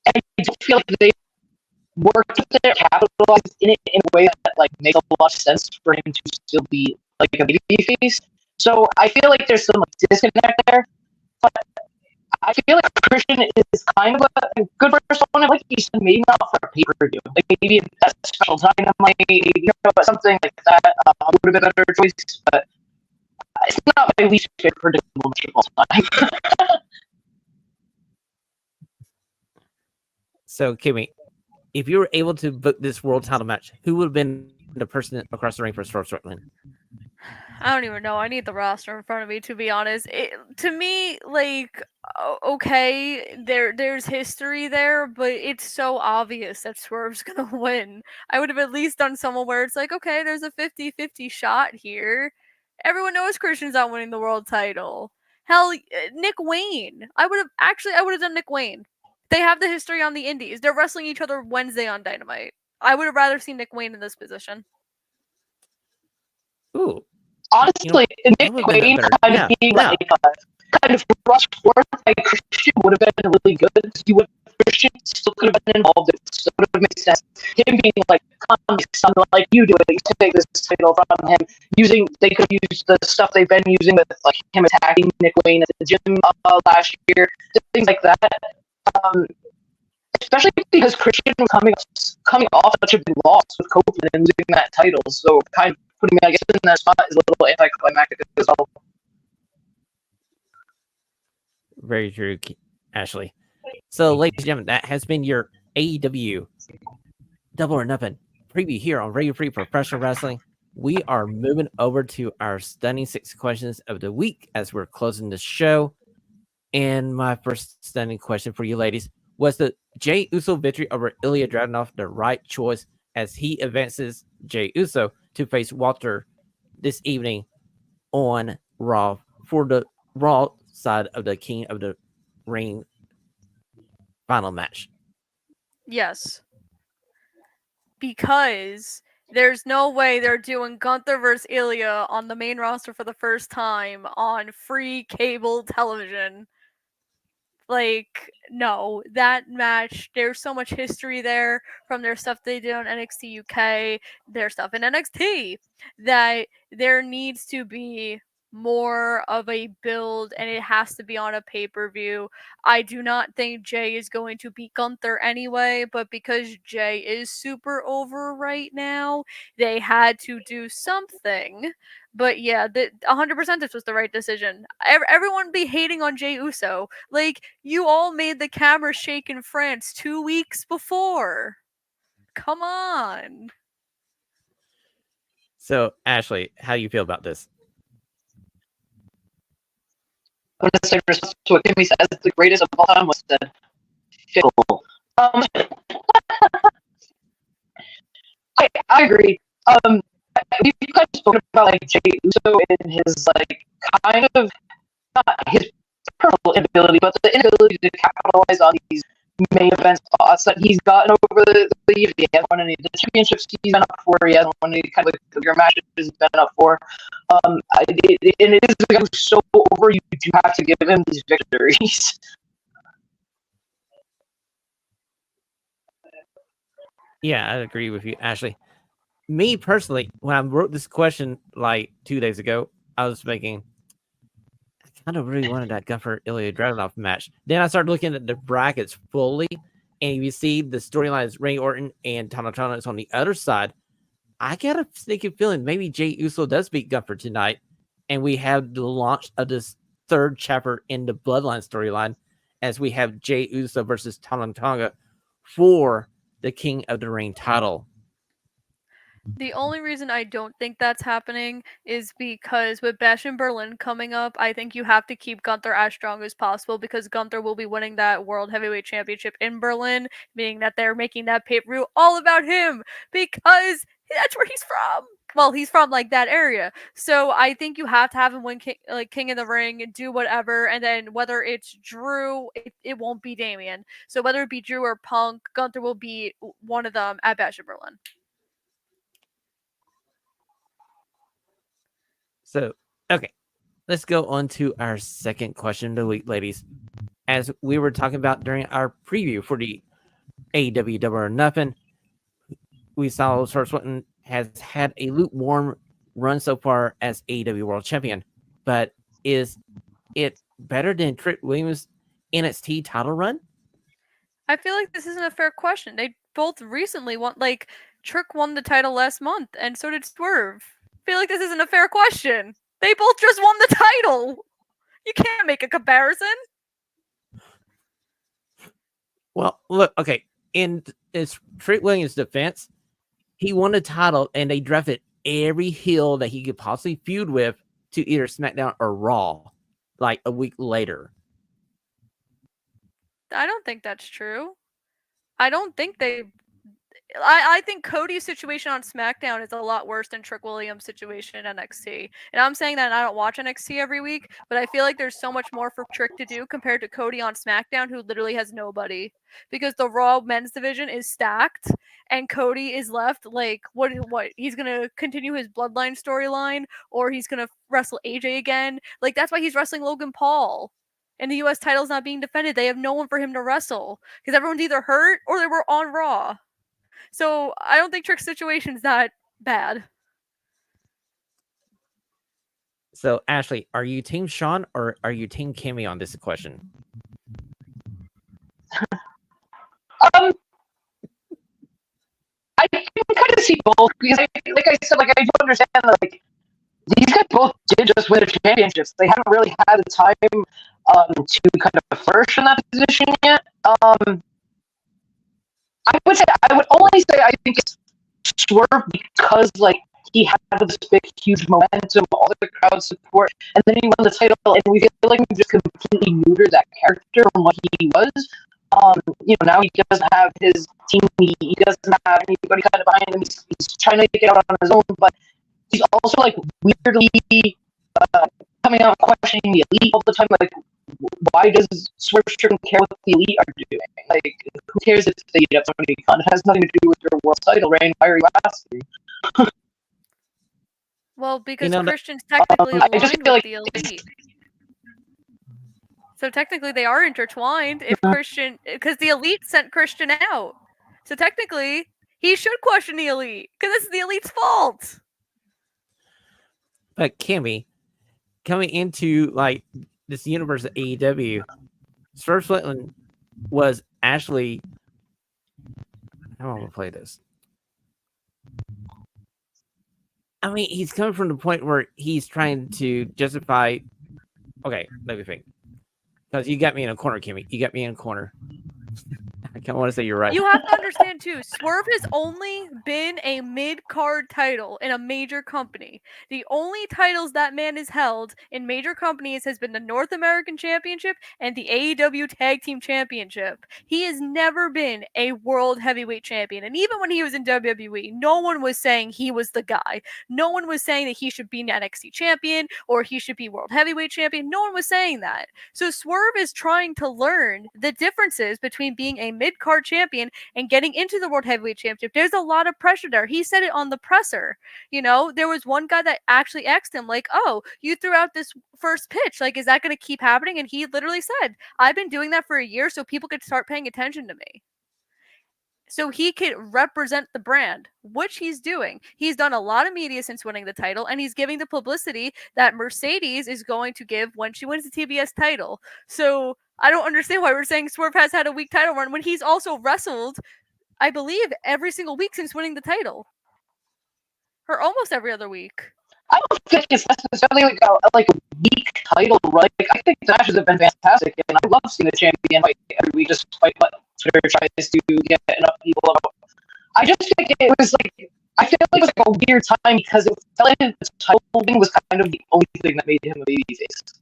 I don't feel like they worked with it, capitalized in it in a way that like makes a lot of sense for him to still be like a baby face. So I feel like there's some like disconnect there, but I feel like Christian is kind of a good first opponent, like you said, maybe not for a pay-per-view. Like maybe a special dynamite, something like that would have been a better choice, but it's not my least favorite predictable match of all time. So, Kimmy, if you were able to book this world title match, who would have been the person across the ring for Swerve Strickland? I don't even know. I need the roster in front of me, to be honest. To me, like, okay, there's history there, but it's so obvious that Swerve's gonna win. I would have at least done someone where it's like, okay, there's a 50-50 shot here. Everyone knows Christian's not winning the world title. Hell, Nick Wayne. I would have done Nick Wayne. They have the history on the indies. They're wrestling each other Wednesday on Dynamite. I would have rather seen Nick Wayne in this position. Ooh. Honestly, Nick Wayne kind of being like kind of rushed forth by Christian would have been really good because Christian still could have been involved. It still would have made sense. Him being like, come, son, like you do it, you take this title from him. They could use the stuff they've been using with like him attacking Nick Wayne at the gym last year, things like that. Especially because Christian was coming off such a big loss with Copeland and losing that title, so kind of putting me, I guess, in that spot is a little anticlimactic as well. Very true, Ashley. So, ladies and gentlemen, that has been your AEW Double or Nothing preview here on Radio Free Professional Wrestling. We are moving over to our stunning 6 questions of the week as we're closing the show. And my first stunning question for you ladies: was the Jey Uso victory over Ilya Dragunov the right choice as he advances Jey Uso to face Walter this evening on Raw for the Raw side of the King of the Ring final match? Yes. Because There's no way they're doing Gunther versus Ilya on the main roster for the first time on free cable television. Like, no, that match, there's so much history there from their stuff they did on NXT UK, their stuff in NXT, that there needs to be more of a build and it has to be on a pay-per-view. I do not think Jay is going to beat Gunther anyway, but because Jay is super over right now, they had to do something. But yeah, 100% this was the right decision. Everyone be hating on Jay Uso. Like, you all made the camera shake in France 2 weeks before. Come on. So, Ashley, how do you feel about this? I'm going to say response to what Kimmy says, the greatest of all time was said. Fickle. I agree. We've kind of spoken about like Jay Uso and his like kind of not his personal inability, but the inability to capitalize on these main event spots that he's gotten over the years. He hasn't won any of the championships he's been up for. He hasn't won any kind of like bigger matches he's been up for. And it is a guy who's so over. You do have to give him these victories. Yeah, I agree with you, Ashley. Me personally, when I wrote this question like 2 days ago, I was thinking, I kind of really wanted that Gunther Ilya Dragunov match. Then I started looking at the brackets fully, and you see the storylines Randy Orton and Tana Tana is on the other side. I got a sneaky feeling maybe Jay Uso does beat Gunther tonight, and we have the launch of this third chapter in the Bloodline storyline, as we have Jay Uso versus Tana Tonga for the King of the Ring title. The only reason I don't think that's happening is because with Bash in Berlin coming up, I think you have to keep Gunther as strong as possible because Gunther will be winning that World Heavyweight Championship in Berlin, meaning that they're making that pay-per-view all about him because that's where he's from. Well, he's from like that area. So I think you have to have him win King of the Ring and do whatever. And then whether it's Drew, it won't be Damian. So whether it be Drew or Punk, Gunther will be one of them at Bash in Berlin. So, okay, let's go on to our second question of the week, ladies. As we were talking about during our preview for the AEW Double or Nothing, we saw Sir Swinton has had a lukewarm run so far as AEW World Champion. But is it better than Trick Williams' NXT title run? I feel like this isn't a fair question. They both recently won, like, Trick won the title last month, and so did Swerve. I feel like this isn't a fair question. They both just won the title. You can't make a comparison. Well, look, okay, in Trick Williams' defense, he won the title, and they drafted every heel that he could possibly feud with to either SmackDown or Raw, like a week later. I don't think that's true. I don't think they. I think Cody's situation on SmackDown is a lot worse than Trick Williams' situation in NXT. And I'm saying that I don't watch NXT every week, but I feel like there's so much more for Trick to do compared to Cody on SmackDown, who literally has nobody. Because the Raw men's division is stacked, and Cody is left like, what? He's gonna continue his Bloodline storyline, or he's gonna wrestle AJ again. Like, that's why he's wrestling Logan Paul. And the U.S. title's not being defended. They have no one for him to wrestle because everyone's either hurt or they were on Raw. So I don't think Trick's situation's that bad. So, Ashley, are you Team Sean or are you Team Kimmy on this question? I can kind of see both because, like I said, like I do understand that like these guys both did just win the championships. They haven't really had the time to kind of flourish in that position yet. I would only say I think it's Swerve because like he had this big huge momentum, all the crowd support, and then he won the title, and we feel like we just completely neutered that character from what he was. Now he doesn't have his team. He doesn't have anybody kind of behind him. He's trying to get out on his own, but he's also like weirdly coming out questioning the Elite all the time. Like, why does Swerve Strickland care what the Elite are doing? Like, who cares if they get somebody fun? It has nothing to do with your world title reign. Why are you asking? Well, because know, Christian's technically I just aligned feel with like the elite. So technically they are intertwined if Christian, because the elite sent Christian out. So technically he should question the elite because this is the elite's fault. but Kimmy, coming into like this universe of AEW, Swerve Strickland was actually. How am I gonna play this? I mean, he's coming from the point where he's trying to justify. Okay, let me think. Because you got me in a corner, Kimmy. You got me in a corner. I kind of want to say you're right. You have to understand too, Swerve has only been a mid-card title in a major company. The only titles that man has held in major companies has been the North American Championship and the AEW Tag Team Championship. He has never been a World Heavyweight Champion. And even when he was in WWE, no one was saying he was the guy. No one was saying that he should be an NXT Champion or he should be World Heavyweight Champion. No one was saying that. So Swerve is trying to learn the differences between being a mid-card champion and getting into the World Heavyweight Championship. There's a lot of pressure there. He said it on the presser. You know, there was one guy that actually asked him, like, oh, you threw out this first pitch. Like, is that going to keep happening? And he literally said, I've been doing that for a year so people could start paying attention to me. So he could represent the brand, which he's doing. He's done a lot of media since winning the title, and he's giving the publicity that Mercedes is going to give when she wins the TBS title. So I don't understand why we're saying Swerve has had a weak title run when he's also wrestled, I believe, every single week since winning the title. Or almost every other week. I don't think it's necessarily like a weak title, right? Like, I think the matches have been fantastic, and I love seeing the champion fight every week, despite what Twitter tries to get enough people about. I just think it was like, I feel like it was like a weird time because it felt like the title thing was kind of the only thing that made him a babyface.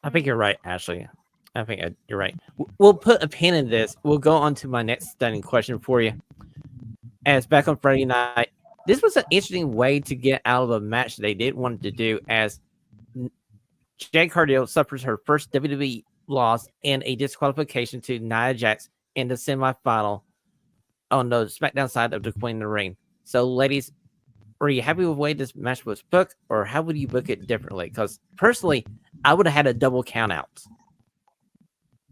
I think you're right, Ashley. I think you're right. We'll put a pin in this. We'll go on to my next stunning question for you. As back on Friday night, this was an interesting way to get out of a match they didn't want to do, as Jade Cargill suffers her first WWE loss and a disqualification to Nia Jax in the semifinal on the SmackDown side of the Queen of the Ring. So, ladies, were you happy with the way this match was booked, or how would you book it differently? Because personally, I would have had a double count out.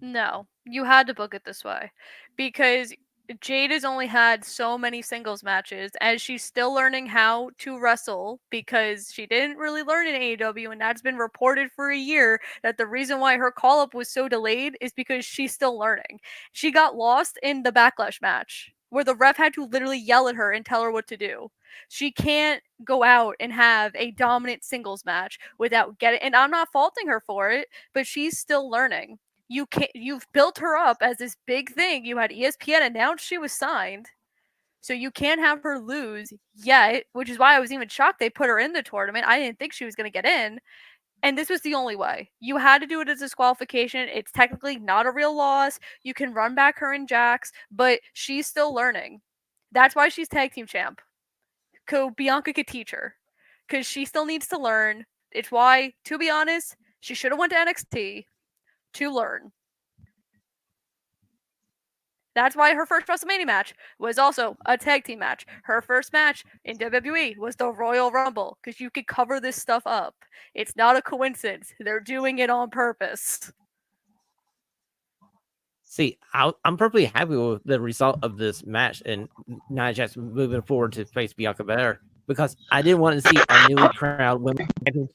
No, you had to book it this way because Jade has only had so many singles matches as she's still learning how to wrestle because she didn't really learn in AEW, and that's been reported for a year that the reason why her call-up was so delayed is because she's still learning. She got lost in the Backlash match where the ref had to literally yell at her and tell her what to do. She can't go out and have a dominant singles match without getting, and I'm not faulting her for it, but she's still learning. You've built her up as this big thing. You had ESPN announce she was signed. So you can't have her lose yet, which is why I was even shocked they put her in the tournament. I didn't think she was going to get in. And this was the only way. You had to do it as a disqualification. It's technically not a real loss. You can run back her and Jax, but she's still learning. That's why she's tag team champ. So Bianca could teach her because she still needs to learn. It's why, to be honest, she should have went to NXT to learn. That's why her first WrestleMania match was also a tag team match. Her first match in WWE was the Royal Rumble because you could cover this stuff up. It's not a coincidence. They're doing it on purpose. See, I'm perfectly happy with the result of this match and Nia Jax moving forward to face Bianca Belair, because I didn't want to see our newly crowned women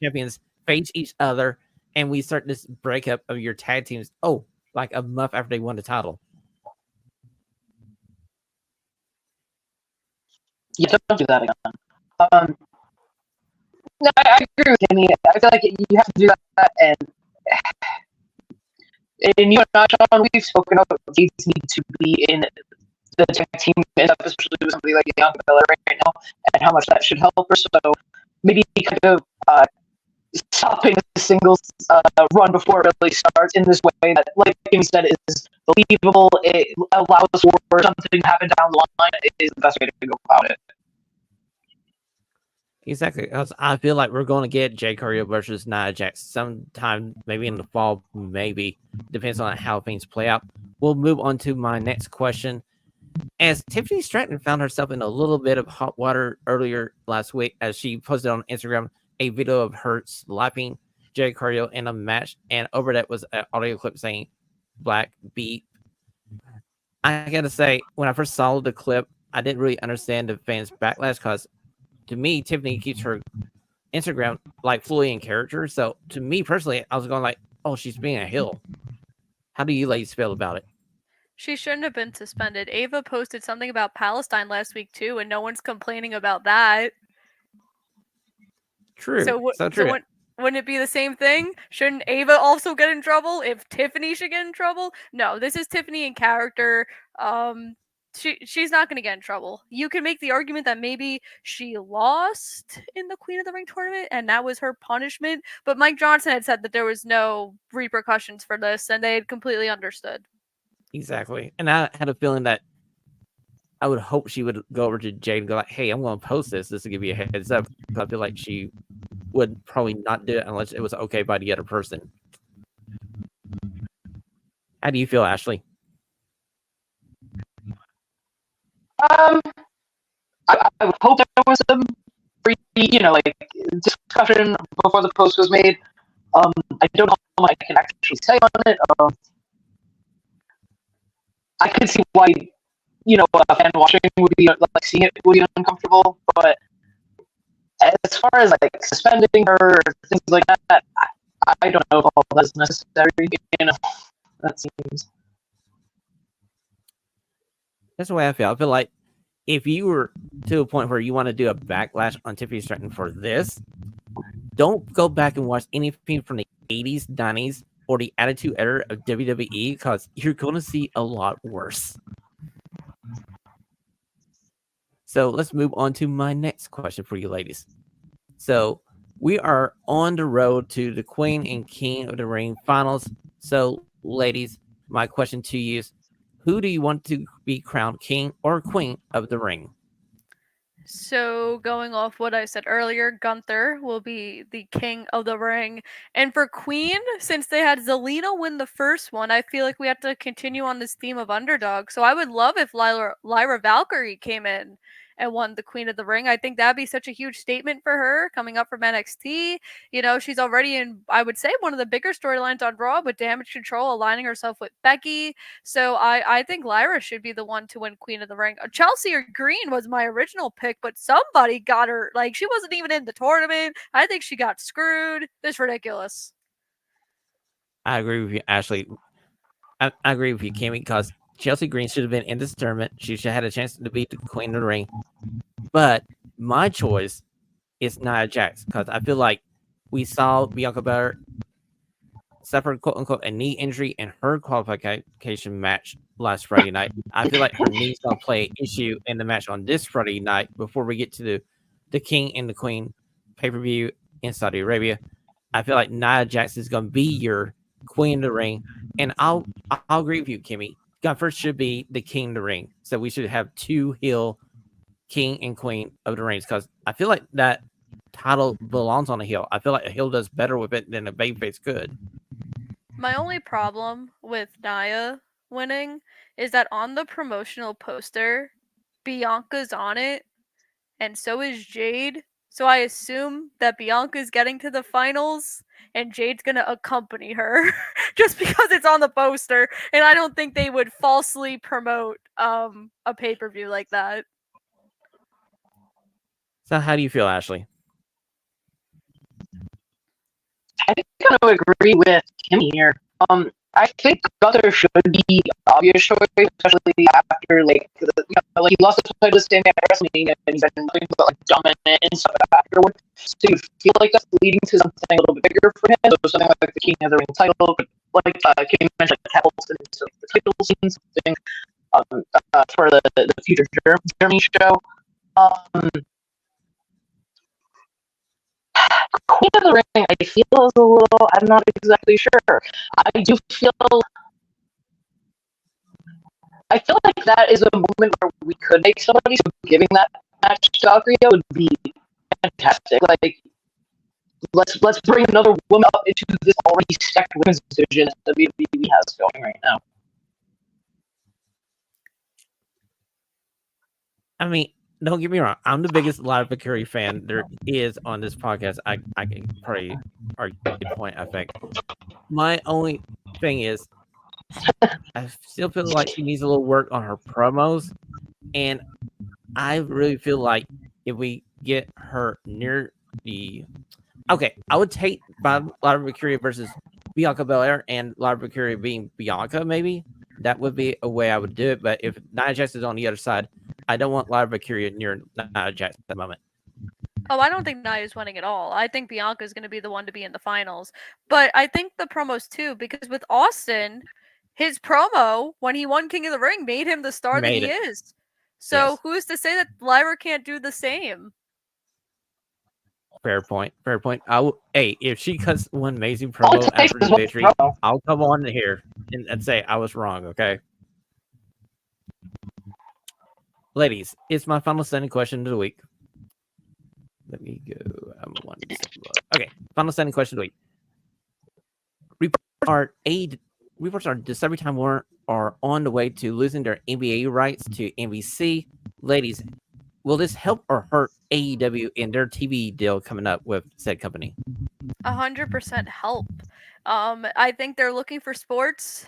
champions face each other and we start this breakup of your tag teams. Oh, like a month after they won the title. Yeah, don't do that again. No, I agree with Kimmy. I feel like you have to do that, and you and I, Sean, we've spoken about these need to be in the tag team, especially with somebody like Bianca Belair right now, and how much that should help her. So maybe kind of stopping the singles run before it really starts in this way that, like Kimmy said, is believable. It allows for something to happen down the line. It is the best way to go about it. Exactly. I feel like we're going to get Jade Cargill versus Nia Jax sometime, maybe in the fall, maybe. Depends on how things play out. We'll move on to my next question. as Tiffany Stratton found herself in a little bit of hot water earlier last week as she posted on Instagram a video of her slapping Jade Cargill in a match, and over that was an audio clip saying "Black Beat." I gotta say, when I first saw the clip, I didn't really understand the fans' backlash because, to me, Tiffany keeps her Instagram like fully in character. So, to me personally, I was going like, "Oh, she's being a heel." How do you ladies feel about it? She shouldn't have been suspended. Ava posted something about Palestine last week too, and no one's complaining about that. True, so So true. wouldn't it be the same thing? Shouldn't Ava also get in trouble if Tiffany should get in trouble? No, this is Tiffany in character. She's not going to get in trouble. You can make the argument that maybe she lost in the Queen of the Ring tournament and that was her punishment, but Mike Johnson had said that there was no repercussions for this and they had completely understood. Exactly, and I had a feeling that I would hope she would go over to Jade and go like, "Hey, I'm going to post this to give you a heads up." I feel like she would probably not do it unless it was okay by the other person. How do you feel, Ashley? I would hope there was some discussion before the post was made. I don't know how much I can actually say on it. I could see why, a fan watching would be like seeing it would be uncomfortable. But as far as like suspending her or things like that, I don't know if all that's necessary. That seems. That's the way I feel. I feel like if you were to a point where you want to do a backlash on Tiffany Stratton for this, don't go back and watch anything from the 80s, 90s, or the Attitude Era of WWE because you're going to see a lot worse. So let's move on to my next question for you ladies. So we are on the road to the Queen and King of the Ring finals. So ladies, my question to you is, who do you want to be crowned King or Queen of the Ring? So, going off what I said earlier, Gunther will be the king of the ring. And for Queen, since they had Zelina win the first one, I feel like we have to continue on this theme of underdog. So, I would love if Lyra Valkyrie came in and won the Queen of the Ring. I think that'd be such a huge statement for her coming up from NXT. You know, she's already in, I would say, one of the bigger storylines on Raw with Damage Control aligning herself with Becky. So I think Lyra should be the one to win Queen of the Ring. Chelsea or Green was my original pick, but somebody got her. Like, she wasn't even in the tournament. I think she got screwed. This is ridiculous. I agree with you, Ashley. I agree with you, Kimmy, because Chelsea Green should have been in this tournament. She should have had a chance to beat the Queen of the Ring. But my choice is Nia Jax because I feel like we saw Bianca Belair suffer quote unquote a knee injury in her qualification match last Friday night. I feel like her knee's gonna play an issue in the match on this Friday night before we get to the King and the Queen pay-per-view in Saudi Arabia. I feel like Nia Jax is gonna be your Queen of the Ring, and I'll agree with you, Kimmy. Gunther should be the King of the Ring, so we should have two heel King and Queen of the Rings because I feel like that title belongs on a heel. I feel like a heel does better with it than a babyface could. My only problem with Nia winning is that on the promotional poster, Bianca's on it, and so is Jade. So I assume that Bianca's getting to the finals and Jade's gonna accompany her just because it's on the poster. And I don't think they would falsely promote a pay-per-view like that. So how do you feel, Ashley? I kind of agree with Kimmy here. I think Gunther should be the obvious choice, especially after like he lost the title to Stand at Wrestling and he's been nothing but like dominant and stuff afterward. So you feel like that's leading to something a little bit bigger for him. So something like the King of the Ring title, but like Kimmy mentioned, like Hamilton, so the title scene, something for the future Germany show. Queen of the Ring, I feel is a little. I'm not exactly sure. I do feel. I feel like that is a moment where we could make somebody. So giving that match to Valkyria would be fantastic. Like, let's bring another woman up into this already stacked women's division that WWE has going right now. I mean, don't get me wrong. I'm the biggest Live Victory fan there is on this podcast. I can probably argue a point. I think my only thing is I still feel like she needs a little work on her promos, and I really feel like if we get her near the I would take Lara Mercury versus Bianca Belair and Lara Mercury being Bianca, maybe. That would be a way I would do it. But if Nia Jax is on the other side, I don't want Lara Mercury near Nia Jax at the moment. Oh, I don't think Nia's winning at all. I think Bianca's going to be the one to be in the finals. But I think the promos too, because with Austin, his promo when he won King of the Ring made him the star that Made he it. is. So Yes. who's to say that Lyra can't do the same? Fair point. Fair point. Hey, if she cuts one amazing All promo it takes after the is one victory, promo. I'll come on here and say I was wrong, okay? Ladies, it's my final standing question of the week. Let me go. I'm one second. Okay, final standing question of the week. Reports are Discovery Time Warner are on the way to losing their NBA rights to NBC. Ladies, will this help or hurt AEW in their TV deal coming up with said company? 100% help. I think they're looking for sports.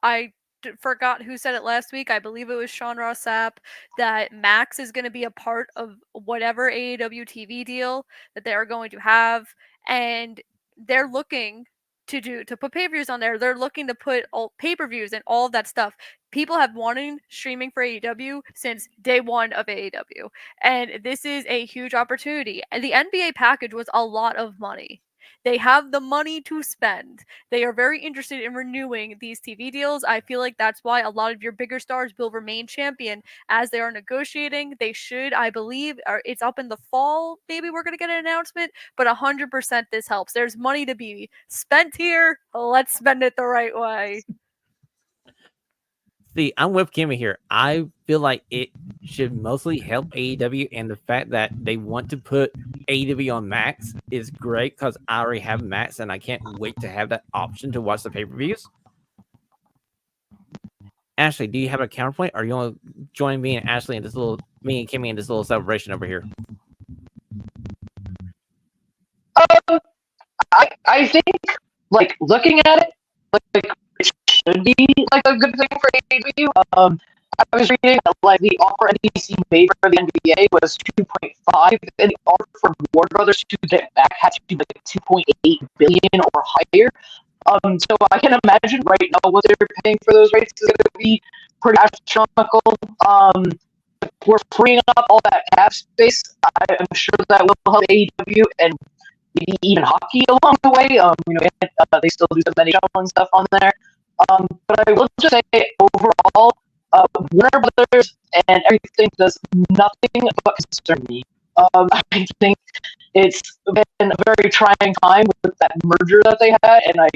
I forgot who said it last week. I believe it was Sean Ross Sapp that Max is going to be a part of whatever AEW TV deal that they are going to have, and they're looking to put pay-per-views on there. They're looking to put all pay-per-views and all of that stuff. People have wanted streaming for AEW since day one of AEW, and this is a huge opportunity. And the NBA package was a lot of money. They have the money to spend. They are very interested in renewing these TV deals. I feel like that's why a lot of your bigger stars will remain champion as they are negotiating. They should, I believe, it's up in the fall. Maybe we're going to get an announcement, but 100% this helps. There's money to be spent here. Let's spend it the right way. See, I'm with Kimmy here. I feel like it should mostly help AEW, and the fact that they want to put AEW on Max is great because I already have Max, and I can't wait to have that option to watch the pay-per-views. Ashley, do you have a counterpoint? Or you want to join me and Ashley in me and Kimmy in this little celebration over here? I think, like, looking at it, like, it should be, like, a good thing for AEW. I was reading that, like, the offer NBC made for the NBA was 2.5, and the offer for Warner Brothers to get back had to be, like, 2.8 billion or higher. So I can imagine right now what they're paying for those rates is going to be pretty astronomical. We're freeing up all that cap space. I'm sure that will help AEW and maybe even hockey along the way. They still do some NHL and stuff on there. But I will just say overall, Warner Brothers and everything does nothing but concern me. I think it's been a very trying time with that merger that they had, and I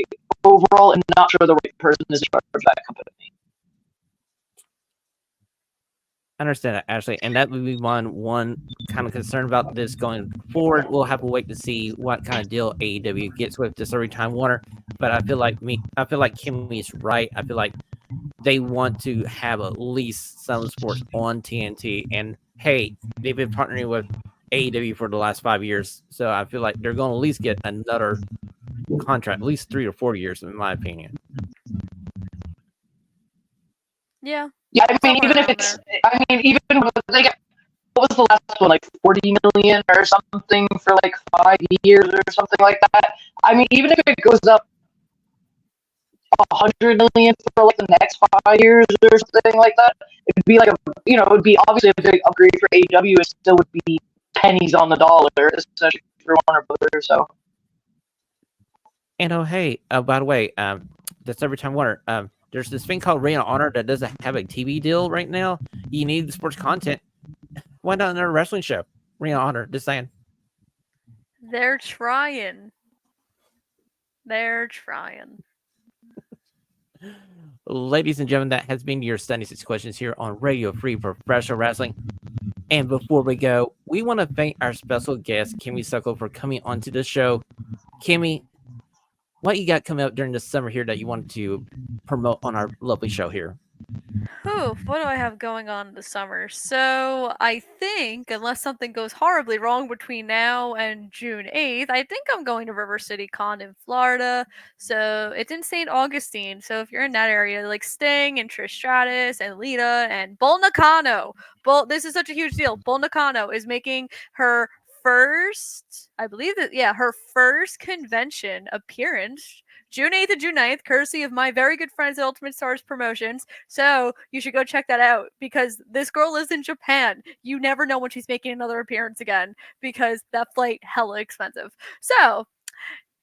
overall am not sure the right person is in charge of that company. I understand that, Ashley, and that would be one kind of concern about this going forward. We'll have to wait to see what kind of deal AEW gets with Discovery Time Warner. But I feel like Kimmy's right. I feel like they want to have at least some sports on TNT. And hey, they've been partnering with AEW for the last 5 years, so I feel like they're going to at least get another contract, at least 3 or 4 years, in my opinion. Yeah. Yeah, I mean, even when they get, what was the last one, like 40 million or something for like 5 years or something like that? I mean, even if it goes up 100 million for like the next 5 years or something like that, it would be like it would be obviously a big upgrade for AEW. It still would be pennies on the dollar, especially for Warner Brothers. So. And hey, by the way, Discovery Time Warner, there's this thing called Ring of Honor that doesn't have a TV deal right now. You need the sports content. Why not another wrestling show? Ring of Honor, just saying. They're trying. They're trying. Ladies and gentlemen, that has been your 76 questions here on Radio Free Professional Wrestling. And before we go, we want to thank our special guest, Kimmy Sokol, for coming onto the show. Kimmy, what you got coming up during the summer here that you wanted to promote on our lovely show here? What do I have going on this summer? So I think, unless something goes horribly wrong between now and June 8th, I think I'm going to River City Con in Florida. So it's in St. Augustine. So if you're in that area, like Sting and Trish Stratus and Lita and Bull Nakano. This is such a huge deal. Bull Nakano is making her first, I believe that, yeah, her first convention appearance June 8th and June 9th, courtesy of my very good friends at Ultimate Stars Promotions. So you should go check that out because this girl lives in Japan. You never know when she's making another appearance again because that flight hella expensive. So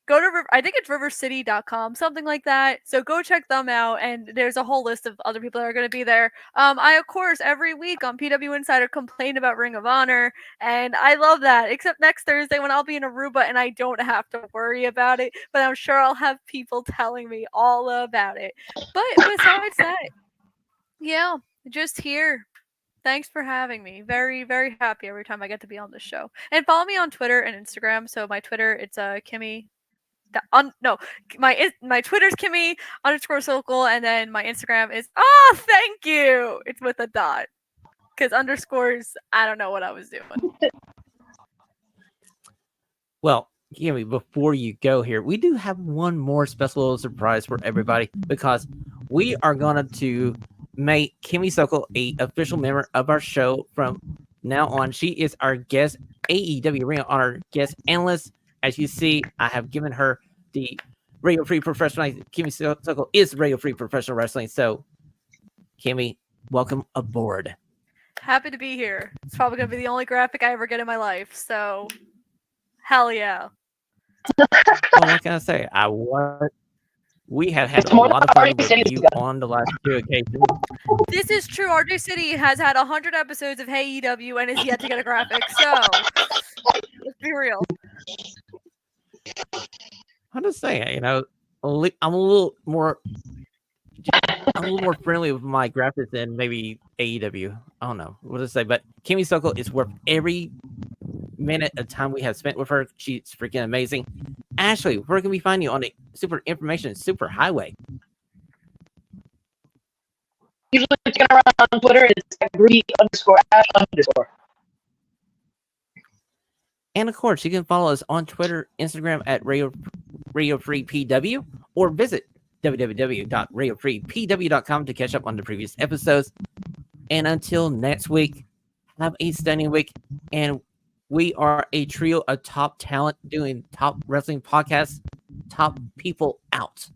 go to I think it's rivercity.com, something like that. So go check them out, and there's a whole list of other people that are going to be there. I of course every week on PW Insider complain about Ring of Honor, and I love that. Except next Thursday when I'll be in Aruba and I don't have to worry about it, but I'm sure I'll have people telling me all about it. But besides that, yeah, just here. Thanks for having me. Very, very happy every time I get to be on this show. And follow me on Twitter and Instagram. So my Twitter, it's Kimmy no, my Twitter's Kimmy_Sokol, and then my Instagram is thank you. It's with a dot because underscores. I don't know what I was doing. Well, Kimmy, before you go here, we do have one more special little surprise for everybody because we are going to make Kimmy Sokol a official member of our show from now on. She is our guest AEW Ring of Honor guest analyst. As you see, I have given her the Radio Free Professional. Kimmy Sokol is Radio Free Professional Wrestling. So, Kimmy, welcome aboard. Happy to be here. It's probably going to be the only graphic I ever get in my life. So, hell yeah. Well, what can I say? We have had a lot of fun with you on the last two occasions. This is true. RJ City has had 100 episodes of AEW and is yet to get a graphic. So, let's be real. I'm just saying, I'm a little more friendly with my graphics than maybe AEW. I don't know what to say, but Kimmy Sokol is worth every minute of time we have spent with her. She's freaking amazing. Ashley, where can we find you on the Super Information Super Highway? Usually it's going around on Twitter. It's @Ash_. And of course, you can follow us on Twitter, Instagram at RadioFreePW, or visit www.radiofreepw.com to catch up on the previous episodes. And until next week, have a stunning week. And we are a trio of top talent doing top wrestling podcasts. Top people out.